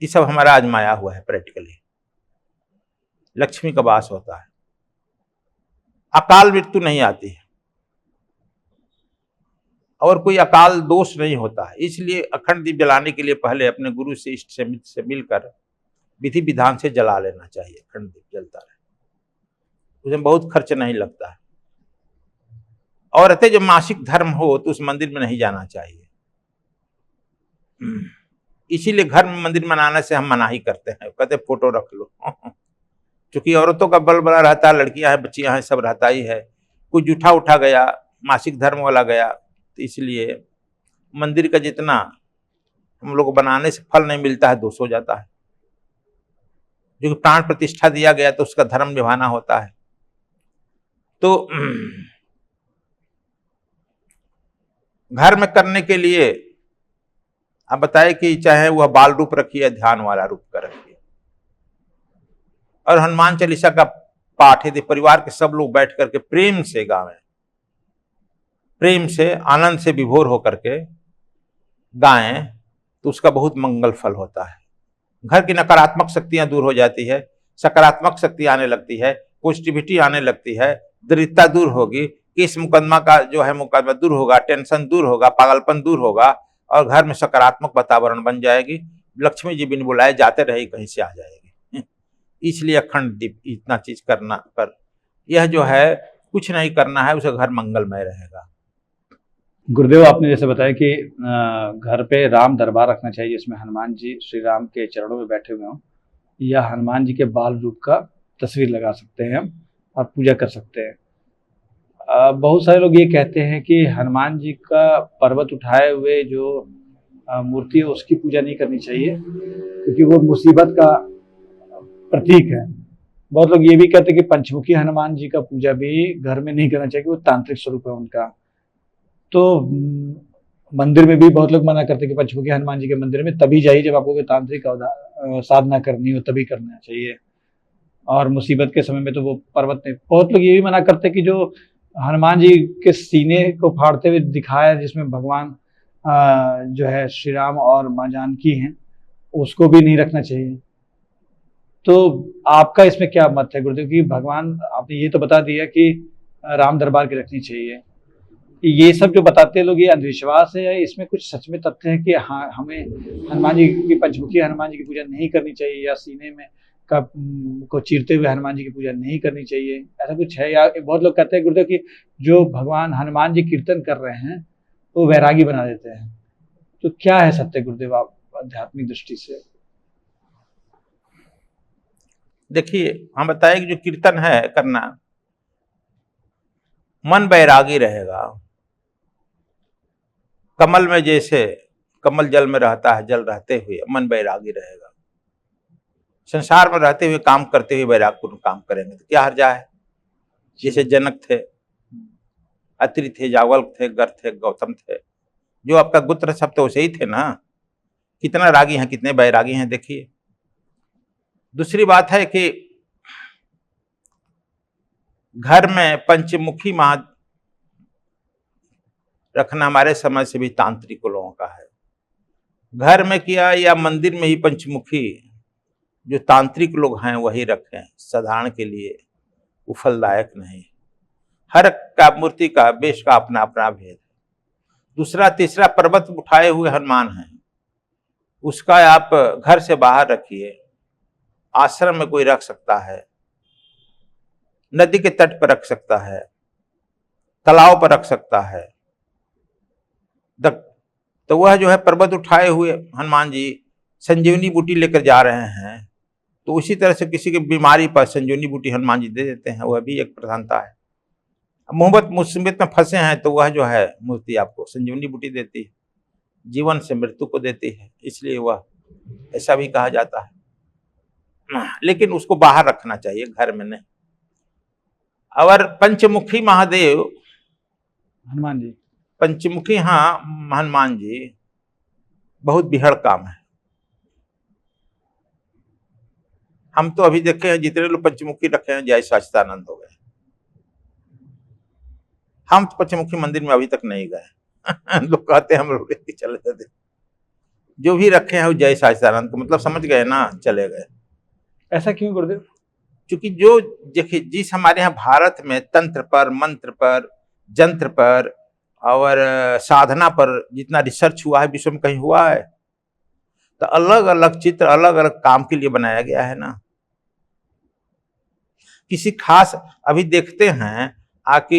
ये सब हमारा आजमाया हुआ है प्रैक्टिकली। लक्ष्मी का वास होता है, अकाल मृत्यु नहीं आती है और कोई अकाल दोष नहीं होता है। इसलिए अखंड दीप जलाने के लिए पहले अपने गुरु से, इष्ट से, मित्र से मिलकर विधि विधान से जला लेना चाहिए। अखंड दीप जलता रहे, उसमें बहुत खर्च नहीं लगता है। और रहते जब मासिक धर्म हो तो उस मंदिर में नहीं जाना चाहिए, इसीलिए घर में मंदिर बनाने से हम मना ही करते हैं, कहते फोटो रख लो। क्योंकि औरतों का बल बड़ा रहता है, लड़कियां हैं, बच्चियां हैं, सब रहता ही है। कोई जूठा उठा गया, मासिक धर्म वाला गया, तो इसलिए मंदिर का जितना हम लोग बनाने से फल नहीं मिलता है, दोष हो जाता है। जो कि प्राण प्रतिष्ठा दिया गया तो उसका धर्म निभाना होता है। तो घर में करने के लिए आप बताए कि चाहे वह बाल रूप रखिए, ध्यान वाला रूप का रखिए, और हनुमान चालीसा का पाठ यदि परिवार के सब लोग बैठ करके प्रेम से गावें, प्रेम से आनंद से विभोर होकर के गाएं, तो उसका बहुत मंगल फल होता है। घर की नकारात्मक शक्तियां दूर हो जाती है, सकारात्मक शक्ति आने लगती है, पॉजिटिविटी आने लगती है, दरिद्रता दूर होगी, केस मुकदमा का जो है मुकदमा दूर होगा, टेंशन दूर होगा, पागलपन दूर होगा, और घर में सकारात्मक वातावरण बन जाएगी। लक्ष्मी जी बिन बुलाए जाते रहे कहीं से आ जाएगी। इसलिए अखंड दीप इतना चीज करना पर यह जो है कुछ नहीं करना है, उसे घर मंगलमय रहेगा। गुरुदेव, आपने जैसे बताया कि घर पे राम दरबार रखना चाहिए, इसमें हनुमान जी श्री राम के चरणों में बैठे हुए हों, या हनुमान जी के बाल रूप का तस्वीर लगा सकते हैं हम और पूजा कर सकते हैं। बहुत सारे लोग ये कहते हैं कि हनुमान जी का पर्वत उठाए हुए जो मूर्ति है उसकी पूजा नहीं करनी चाहिए, क्योंकि वो मुसीबत का प्रतीक है। बहुत लोग ये भी कहते हैं कि पंचमुखी हनुमान जी का पूजा भी घर में नहीं करना चाहिए, कि वो तांत्रिक स्वरूप है उनका। तो मंदिर में भी बहुत लोग मना करते हैं कि पंचमुखी हनुमान जी के मंदिर में तभी जाइए जब आपको कोई तांत्रिक साधना करनी हो, तभी करना चाहिए, और मुसीबत के समय में तो वो पर्वत नहीं। बहुत लोग ये भी मना करते हैं कि जो हनुमान जी के सीने को फाड़ते हुए दिखाया जिसमें भगवान जो है श्री राम और माँ जानकी हैं, उसको भी नहीं रखना चाहिए। तो आपका इसमें क्या मत है गुरुदेव? कि भगवान, आपने ये तो बता दिया कि राम दरबार की रखनी चाहिए, ये सब जो बताते हैं लोग, ये अंधविश्वास है या इसमें कुछ सच में तथ्य है कि हाँ हमें हनुमान जी की, पंचमुखी हनुमान जी की पूजा नहीं करनी चाहिए, या सीने में का को चीरते हुए हनुमान जी की पूजा नहीं करनी चाहिए, ऐसा कुछ है? या बहुत लोग कहते हैं गुरुदेव कि जो भगवान हनुमान जी कीर्तन कर रहे हैं वो वैरागी बना देते हैं, तो क्या है सत्य गुरुदेव आप आध्यात्मिक दृष्टि से? देखिए, हम बताए कि जो कीर्तन है करना, मन बैरागी रहेगा। कमल में जैसे कमल जल में रहता है, जल रहते हुए मन बैरागी रहेगा। संसार में रहते हुए काम करते हुए वैरागपूर्ण काम करेंगे तो क्या हर्जा है। जैसे जनक थे, अत्रि थे, जावल थे, गर्ग थे, गौतम थे, जो आपका गुत्र सब तो वैसे ही थे ना। कितना रागी हैं, कितने बैरागी हैं, देखिए। दूसरी बात है कि घर में पंचमुखी महा रखना हमारे समय से भी तांत्रिक लोगों का है। घर में किया या मंदिर में ही पंचमुखी जो तांत्रिक लोग हैं वही रखें, साधारण के लिए वो फलदायक नहीं। हर का मूर्ति का वेश का अपना अपना भेद है। दूसरा तीसरा पर्वत उठाए हुए हनुमान हैं, उसका आप घर से बाहर रखिए, आश्रम में कोई रख सकता है, नदी के तट पर रख सकता है, तालाब पर रख सकता है। तो वह जो है पर्वत उठाए हुए हनुमान जी संजीवनी बूटी लेकर जा रहे हैं, तो उसी तरह से किसी की बीमारी पर संजीवनी बूटी हनुमान जी दे देते हैं, वह भी एक प्रधानता है। मोहब्बत मुसीबत में फंसे हैं तो वह जो है मूर्ति आपको संजीवनी बूटी देती है, जीवन से मृत्यु को देती है, इसलिए वह ऐसा भी कहा जाता है। लेकिन उसको बाहर रखना चाहिए, घर में नहीं। और पंचमुखी महादेव हनुमान जी, पंचमुखी हाँ हनुमान जी बहुत बिहड़ काम है। हम तो अभी देखे हैं जितने लोग पंचमुखी रखे हैं जय सच्चिदानंद हो गए। हम तो पंचमुखी मंदिर में अभी तक नहीं गए। लोग कहते हैं हम लोग चले जाते, जो भी रखे हैं वो जय सच्चिदानंद को मतलब समझ गए ना, चले गए। ऐसा क्यों गुरुदेव? क्योंकि जो देखिए जिस हमारे यहाँ भारत में तंत्र पर, मंत्र पर, जंत्र पर और साधना पर जितना रिसर्च हुआ है विश्व में कहीं हुआ है? तो अलग अलग चित्र अलग अलग काम के लिए बनाया गया है ना। किसी खास अभी देखते हैं आकि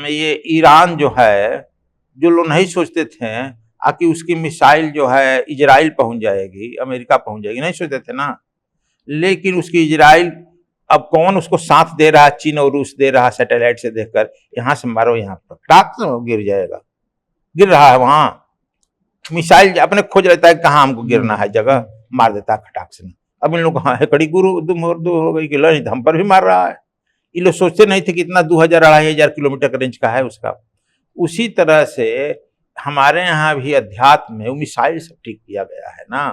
ये ईरान जो है, जो लोग नहीं सोचते थे आकि उसकी मिसाइल जो है इजराइल पहुंच जाएगी, अमेरिका पहुंच जाएगी, नहीं सोचते थे ना। लेकिन उसकी इजराइल, अब कौन उसको साथ दे रहा है? चीन और रूस दे रहा है, सैटेलाइट से देखकर, यहाँ से मारो, यहाँ पर टाक से गिर जाएगा। गिर रहा है वहां, मिसाइल अपने खोज लेता है कहाँ हमको गिरना है, जगह मार देता है खटाक से। अब इन लोग कहाँ है, कड़ी गुरु दुम हो गई कि नहीं हम पर भी मार रहा है। ये लोग सोचते नहीं थे कि इतना 2000-2500 किलोमीटर का रेंज का है उसका। उसी तरह से हमारे यहाँ भी अध्यात्म में मिसाइल सब ठीक किया गया है ना।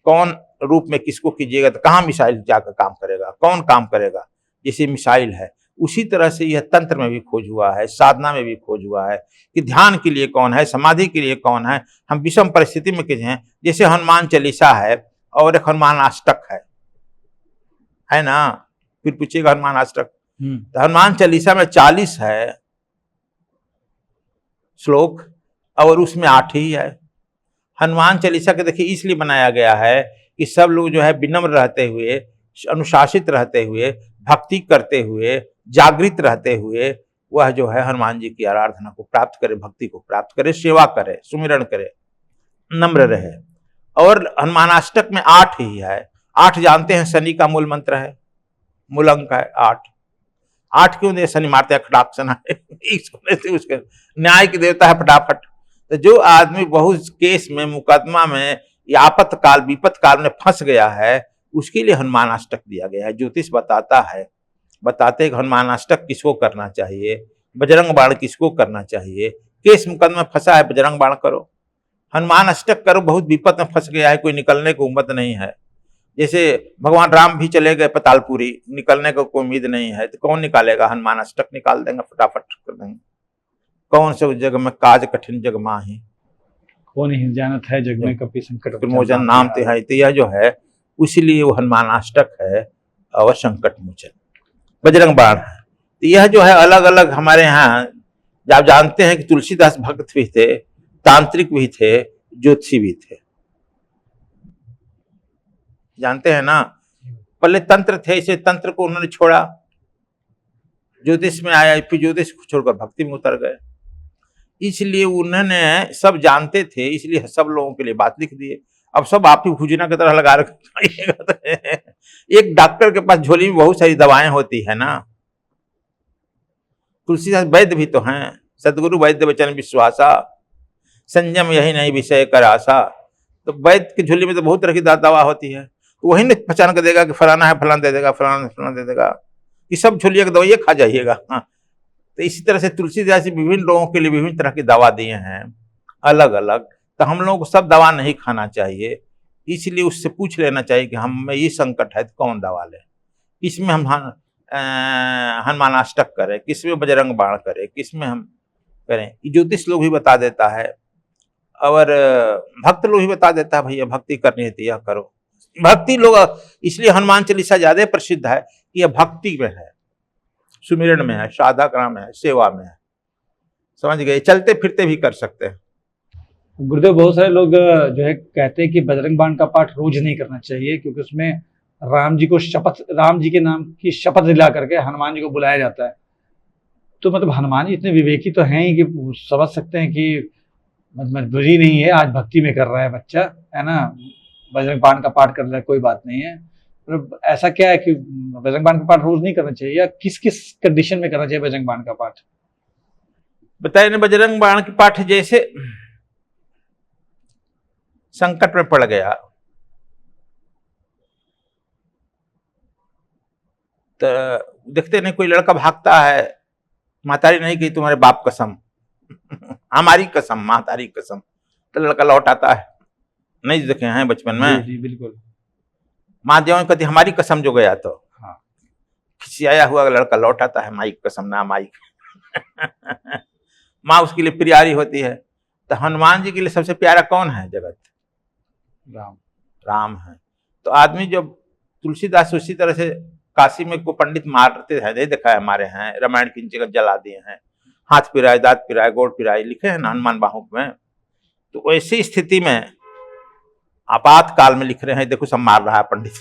कौन रूप में किसको कीजिएगा तो कहाँ मिसाइल जाकर काम करेगा, कौन काम करेगा, जैसे मिसाइल है। उसी तरह से यह तंत्र में भी खोज हुआ है, साधना में भी खोज हुआ है कि ध्यान के लिए कौन है, समाधि के लिए कौन है। हम विषम परिस्थिति में किस हैं, जैसे हनुमान चालीसा है और एक हनुमान अष्टक है ना। फिर पूछिएगा हनुमान अष्टक, तो हनुमान चालीसा में 40 है श्लोक और उसमें 8 ही है। हनुमान चालीसा के देखिए इसलिए बनाया गया है कि सब लोग जो है विनम्र रहते हुए, अनुशासित रहते हुए, भक्ति करते हुए, जागृत रहते हुए वह जो है हनुमान जी की आराधना को प्राप्त करे, भक्ति को प्राप्त करे, सेवा करे, सुमिरन करे, नम्र रहे। और हनुमानाष्टक में 8 ही है। 8 जानते हैं शनि का मूल मंत्र है, मूल अंक है 8। 8 क्यों दे? शनि मारते हैं खटाक से ना उसके न्याय की देवता है फटाफट। तो जो आदमी बहुत केस में, मुकदमा में या आपातकाल विपत काल में फंस गया है, उसके लिए हनुमान अष्टक दिया गया है। ज्योतिष बताता है, बताते हैं हनुमान अष्टक किसको करना चाहिए, बजरंग बाण किसको करना चाहिए। केस मुकदमा में फंसा है, बजरंग बाण करो, हनुमान अष्टक करो। बहुत विपत में फंस गया है, कोई निकलने को उम्मीद नहीं है। जैसे भगवान राम भी चले गए पतालपुरी, निकलने को कोई उम्मीद नहीं है, तो कौन निकालेगा? हनुमान अष्टक निकाल देंगे, फटाफट कर देंगे। कौन से उस जग में काज कठिन जग माही, कौन ही जानत है जग में कपि संकट मोचन नाम ते है। तो यह जो है इसलिए वो हनुमान अष्टक है और संकट मोचन बजरंग बाण है। तो यह जो है अलग अलग हमारे यहाँ, आप जानते हैं कि तुलसीदास भक्त भी थे, तांत्रिक भी थे, ज्योतिषी भी थे, जानते हैं ना। पहले तंत्र थे, इसे तंत्र को उन्होंने छोड़ा, ज्योतिष में आया, फिर ज्योतिष को छोड़कर भक्ति में उतर गए। इसलिए उन्होंने सब जानते थे, इसलिए सब लोगों के लिए बात लिख दिए। अब सब आप ही भुजना की तरह लगा रखिएगा। एक डॉक्टर के पास झोली में बहुत सारी दवाएं होती है ना। तुलसीदास वैद्य भी तो हैं, सदगुरु वैद्य वचन विश्वासा, संयम यही नहीं विषय कर आशा। तो वैद्य की झोली में तो बहुत तरह की दवा होती है, तो वही नहीं पहचान कर देगा कि फलाना है, फलाना दे देगा, फलाना दे देगा, कि सब झोलिया की दवाइयाँ खा जाइएगा। हाँ, तो इसी तरह से तुलसीदास जी विभिन्न लोगों के लिए विभिन्न तरह की दवा दिए हैं अलग अलग। तो हम लोगों को सब दवा नहीं खाना चाहिए, इसलिए उससे पूछ लेना चाहिए कि हमें ये संकट है तो कौन दवा ले, किसमें हम हनुमान अष्टक करें, किसमें बजरंग बाण करें, किसमें हम करें। ज्योतिष लोग भी बता देता है और भक्त लोग भी बता देता है, भैया भक्ति करनी है तो यह करो। भक्ति लोग इसलिए हनुमान चालीसा ज्यादा प्रसिद्ध है कि यह भक्ति में है, सुमिरन में है, साधना में है, सेवा में है, समझ गए। चलते फिरते भी कर सकते हैं। गुरुदेव, बहुत सारे लोग जो है कहते हैं कि बजरंग बाण का पाठ रोज नहीं करना चाहिए, क्योंकि उसमें राम जी को शपथ, राम जी के नाम की शपथ दिला करके हनुमान जी को बुलाया जाता है। तो मतलब हनुमान जी इतने विवेकी तो हैं ही कि समझ सकते हैं कि मजबूरी नहीं है, आज भक्ति में कर रहा है बच्चा, है ना, बजरंग बाण का पाठ कर रहा है, कोई बात नहीं है। मतलब ऐसा क्या है कि बजरंग बाण का पाठ रोज नहीं करना चाहिए, या किस किस कंडीशन में करना चाहिए बजरंग बाण का पाठ? बताइए ना, बजरंग बाण के पाठ जैसे संकट में पड़ गया तो देखते नहीं, कोई लड़का भागता है, मातारी नहीं कही तुम्हारे बाप कसम, हमारी कसम, मातारी कसम, तो लड़का लौट आता है। नहीं देखे हैं बचपन में? जी बिल्कुल। माँ देव कहती हमारी कसम जो गया तो, हाँ, खिसियाया हुआ लड़का लौट आता है, माई कसम ना माई। माँ उसके लिए प्यारी होती है। तो हनुमान जी के लिए सबसे प्यारा कौन है जगत? राम है। तो आदमी जब तुलसीदास उसी तरह से काशी में को पंडित मारते हैं, नहीं देखा है हमारे हैं, रामायण की जगह जला दिए हैं, हाथ पिराए, दांत पिराए, गोड़ पिराए, लिखे हैं ना हनुमान बाहुक में। तो ऐसी स्थिति में आपातकाल में लिख रहे हैं, देखो सब मार रहा है पंडित।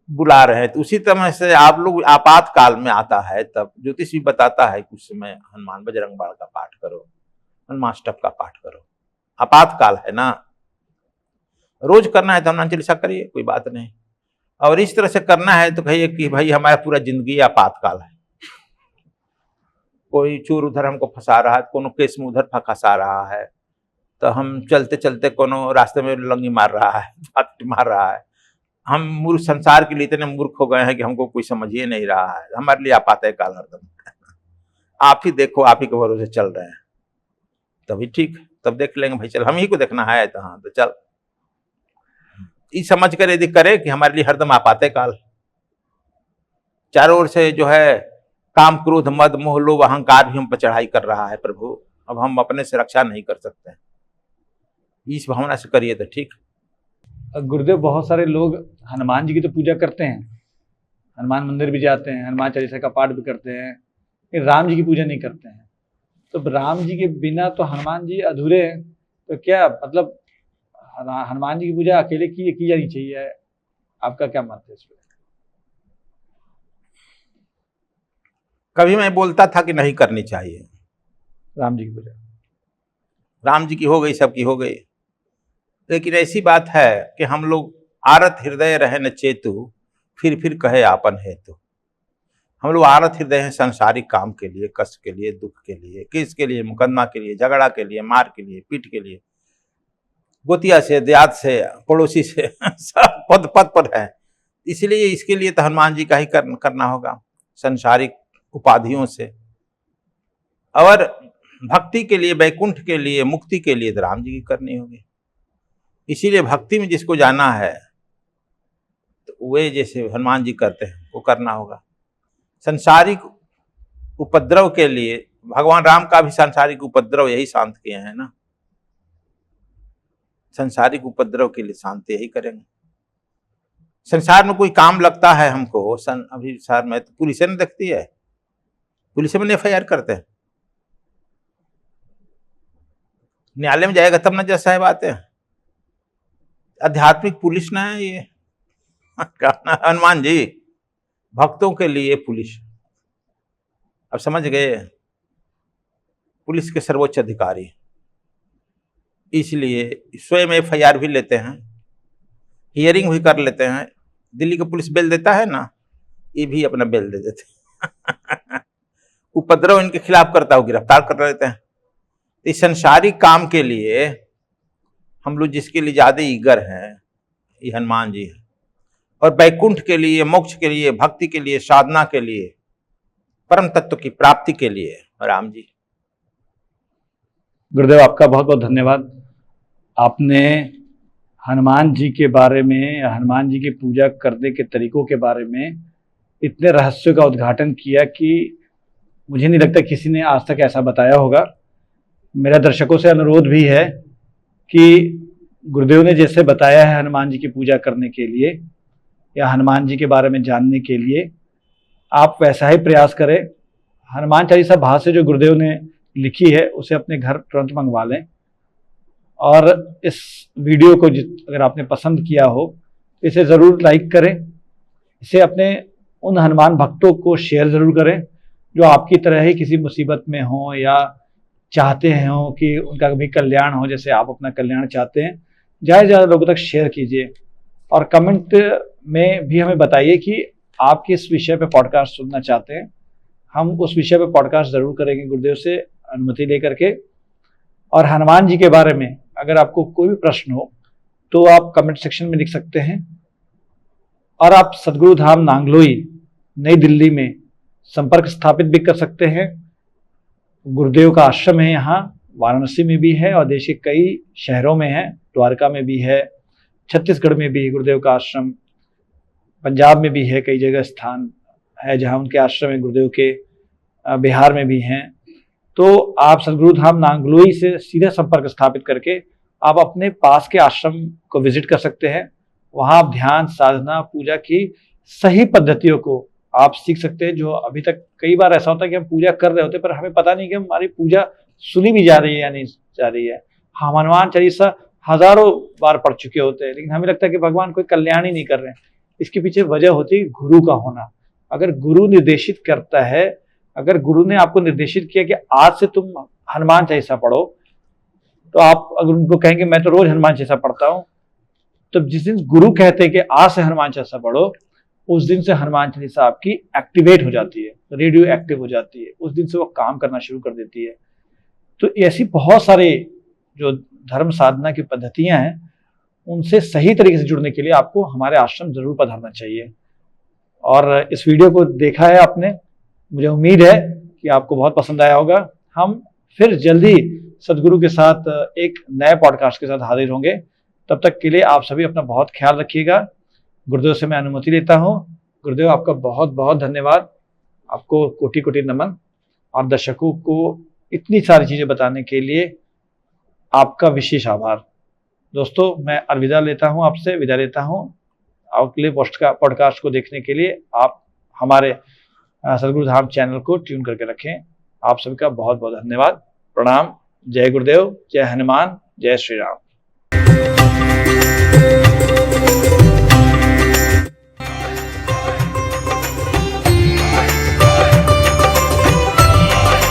बुला रहे हैं। तो उसी तरह से आप लोग आपातकाल में आता है तब ज्योतिष भी बताता है कि उस समय हनुमान बजरंग बाण का पाठ करो, हनुमाष्टक का पाठ करो। आपातकाल है ना, रोज करना है तो हनुमान चालीसा करिए, कोई बात नहीं। और इस तरह से करना है तो कहिए कि भाई हमारा पूरा जिंदगी आपातकाल है, कोई चोर उधर हमको फंसा रहा है, कोनो केस में उधर फंसा रहा है, तो हम चलते चलते कोनो रास्ते में लंगी मार रहा है, फाट मार रहा है, हम मूर्ख, संसार के लिए इतने मूर्ख हो गए हैं कि हमको कोई समझ ही नहीं रहा है, हमारे लिए आपातकाल हरदम। आप ही देखो, आप ही के भरोसे चल रहे हैं, तभी ठीक, तब देख लेंगे भाई, चल हम ही को देखना है तो हाँ तो चल, इस समझ कर यदि करे कि हमारे लिए हरदम आपातकाल, चारों ओर से जो है काम, क्रोध, मद, मोह, लोभ, अहंकार भी हम पर चढ़ाई कर रहा है प्रभु, अब हम अपने से रक्षा नहीं कर सकते, इस भावना से करिए तो ठीक। गुरुदेव, बहुत सारे लोग हनुमान जी की तो पूजा करते हैं, हनुमान मंदिर भी जाते हैं, हनुमान चालीसा का पाठ भी करते हैं, लेकिन राम जी की पूजा नहीं करते हैं। तो राम जी के बिना तो हनुमान जी अधूरे हैं, तो क्या मतलब हनुमान जी की पूजा अकेले की जानी चाहिए? आपका क्या मत है इस पर? कभी मैं बोलता था कि नहीं करनी चाहिए राम जी की पूजा, राम जी की हो गई, सबकी हो गई, लेकिन ऐसी बात है कि हम लोग आरत हृदय रहे न चेतु, फिर कहे आपन हेतु। हम लोग आरत हृदय हैं सांसारिक काम के लिए, कष्ट के लिए, दुख के लिए, किस के लिए, मुकदमा के लिए, झगड़ा के लिए, मार के लिए, पीट के लिए, गोतिया से, देहात से, पड़ोसी से सब पद पर है, इसलिए इसके लिए तो हनुमान जी का ही करना होगा, संसारिक उपाधियों से। और भक्ति के लिए, वैकुंठ के लिए, मुक्ति के लिए तो राम जी की करनी होगी। इसीलिए भक्ति में जिसको जाना है तो वे जैसे हनुमान जी करते हैं वो करना होगा। संसारिक उपद्रव के लिए भगवान राम का भी सांसारिक उपद्रव यही शांत किए हैं ना, संसारिक उपद्रव के लिए शांत यही करेंगे। संसार में कोई काम लगता है हमको, अभी सर में तो पुलिस ने देखती है, पुलिस में FIR करते हैं, न्यायालय में जाएगा तब न जज साहब आते हैं। आध्यात्मिक पुलिस ना है ये, हनुमान जी भक्तों के लिए पुलिस, अब समझ गए, पुलिस के सर्वोच्च अधिकारी, इसलिए स्वयं FIR भी लेते हैं, हियरिंग भी कर लेते हैं। दिल्ली का पुलिस बेल देता है ना, ये भी अपना बेल दे देते हैं। उपद्रव इनके खिलाफ करता हो गिरफ्तार कर लेते हैं। इस संसारिक काम के लिए हम लोग जिसके लिए ज्यादा ईगर हैं ये हनुमान जी हैं, और वैकुंठ के लिए, मोक्ष के लिए, भक्ति के लिए, साधना के लिए, परम तत्व की प्राप्ति के लिए राम जी। गुरुदेव आपका बहुत बहुत धन्यवाद। आपने हनुमान जी के बारे में, हनुमान जी की पूजा करने के तरीकों के बारे में इतने रहस्यों का उद्घाटन किया कि मुझे नहीं लगता किसी ने आज तक ऐसा बताया होगा। मेरा दर्शकों से अनुरोध भी है कि गुरुदेव ने जैसे बताया है हनुमान जी की पूजा करने के लिए या हनुमान जी के बारे में जानने के लिए, आप वैसा ही प्रयास करें। हनुमान चालीसा भाष्य जो गुरुदेव ने लिखी है उसे अपने घर तुरंत मंगवा लें, और इस वीडियो को अगर आपने पसंद किया हो तो इसे ज़रूर लाइक करें, इसे अपने उन हनुमान भक्तों को शेयर ज़रूर करें जो आपकी तरह ही किसी मुसीबत में हो या चाहते हो कि उनका भी कल्याण हो, जैसे आप अपना कल्याण चाहते हैं। ज़्यादा से ज़्यादा लोगों तक शेयर कीजिए, और कमेंट में भी हमें बताइए कि आप किस विषय पे पॉडकास्ट सुनना चाहते हैं। हम उस विषय पे पॉडकास्ट ज़रूर करेंगे गुरुदेव से अनुमति लेकर के। और हनुमान जी के बारे में अगर आपको कोई भी प्रश्न हो तो आप कमेंट सेक्शन में लिख सकते हैं, और आप सदगुरु धाम नांगलोई नई दिल्ली में संपर्क स्थापित भी कर सकते हैं। गुरुदेव का आश्रम है यहाँ, वाराणसी में भी है और देश के कई शहरों में है, द्वारका में भी है, छत्तीसगढ़ में भी गुरुदेव का आश्रम, पंजाब में भी है, कई जगह स्थान है जहाँ उनके आश्रम है गुरुदेव के, बिहार में भी हैं। तो आप सदगुरु धाम नांगलोई से सीधे संपर्क स्थापित करके आप अपने पास के आश्रम को विजिट कर सकते हैं। वहाँ आप ध्यान, साधना, पूजा की सही पद्धतियों को आप सीख सकते हैं। जो अभी तक कई बार ऐसा होता है कि हम पूजा कर रहे होते हैं पर हमें पता नहीं कि हमारी पूजा सुनी भी जा रही है या नहीं जा रही है। हम हनुमान चालीसा हजारों बार पढ़ चुके होते हैं, लेकिन हमें लगता है कि भगवान कोई कल्याण ही नहीं कर रहे हैं। इसके पीछे वजह होती है गुरु का होना। अगर गुरु निर्देशित करता है, अगर गुरु ने आपको निर्देशित किया कि आज से तुम हनुमान चालीसा पढ़ो, तो आप अगर उनको कहेंगे मैं तो रोज हनुमान चालीसा पढ़ता हूँ, तो जिस दिन गुरु कहते हैं कि आज से हनुमान चालीसा पढ़ो, उस दिन से हनुमान चालीसा आपकी एक्टिवेट हो जाती है, रेडियो एक्टिव हो जाती है, उस दिन से वो काम करना शुरू कर देती है। तो ऐसी बहुत सारे जो धर्म साधना की पद्धतियां हैं, उनसे सही तरीके से जुड़ने के लिए आपको हमारे आश्रम जरूर पधारना चाहिए। और इस वीडियो को देखा है आपने, मुझे उम्मीद है कि आपको बहुत पसंद आया होगा। हम फिर जल्दी सदगुरु के साथ एक नए पॉडकास्ट के साथ हाजिर होंगे। तब तक के लिए आप सभी अपना बहुत ख्याल रखिएगा। गुरुदेव से मैं अनुमति लेता हूँ। गुरुदेव आपका बहुत बहुत धन्यवाद, आपको कोटि कोटि नमन, और दर्शकों को इतनी सारी चीजें बताने के लिए आपका विशेष आभार। दोस्तों मैं अलविदा लेता हूँ, आपसे विदा लेता हूँ। अगले पॉडकास्ट को देखने के लिए आप हमारे सदगुरु धाम चैनल को ट्यून करके रखें। आप सभी का बहुत बहुत धन्यवाद। प्रणाम। जय गुरुदेव, जय हनुमान, जय श्री राम।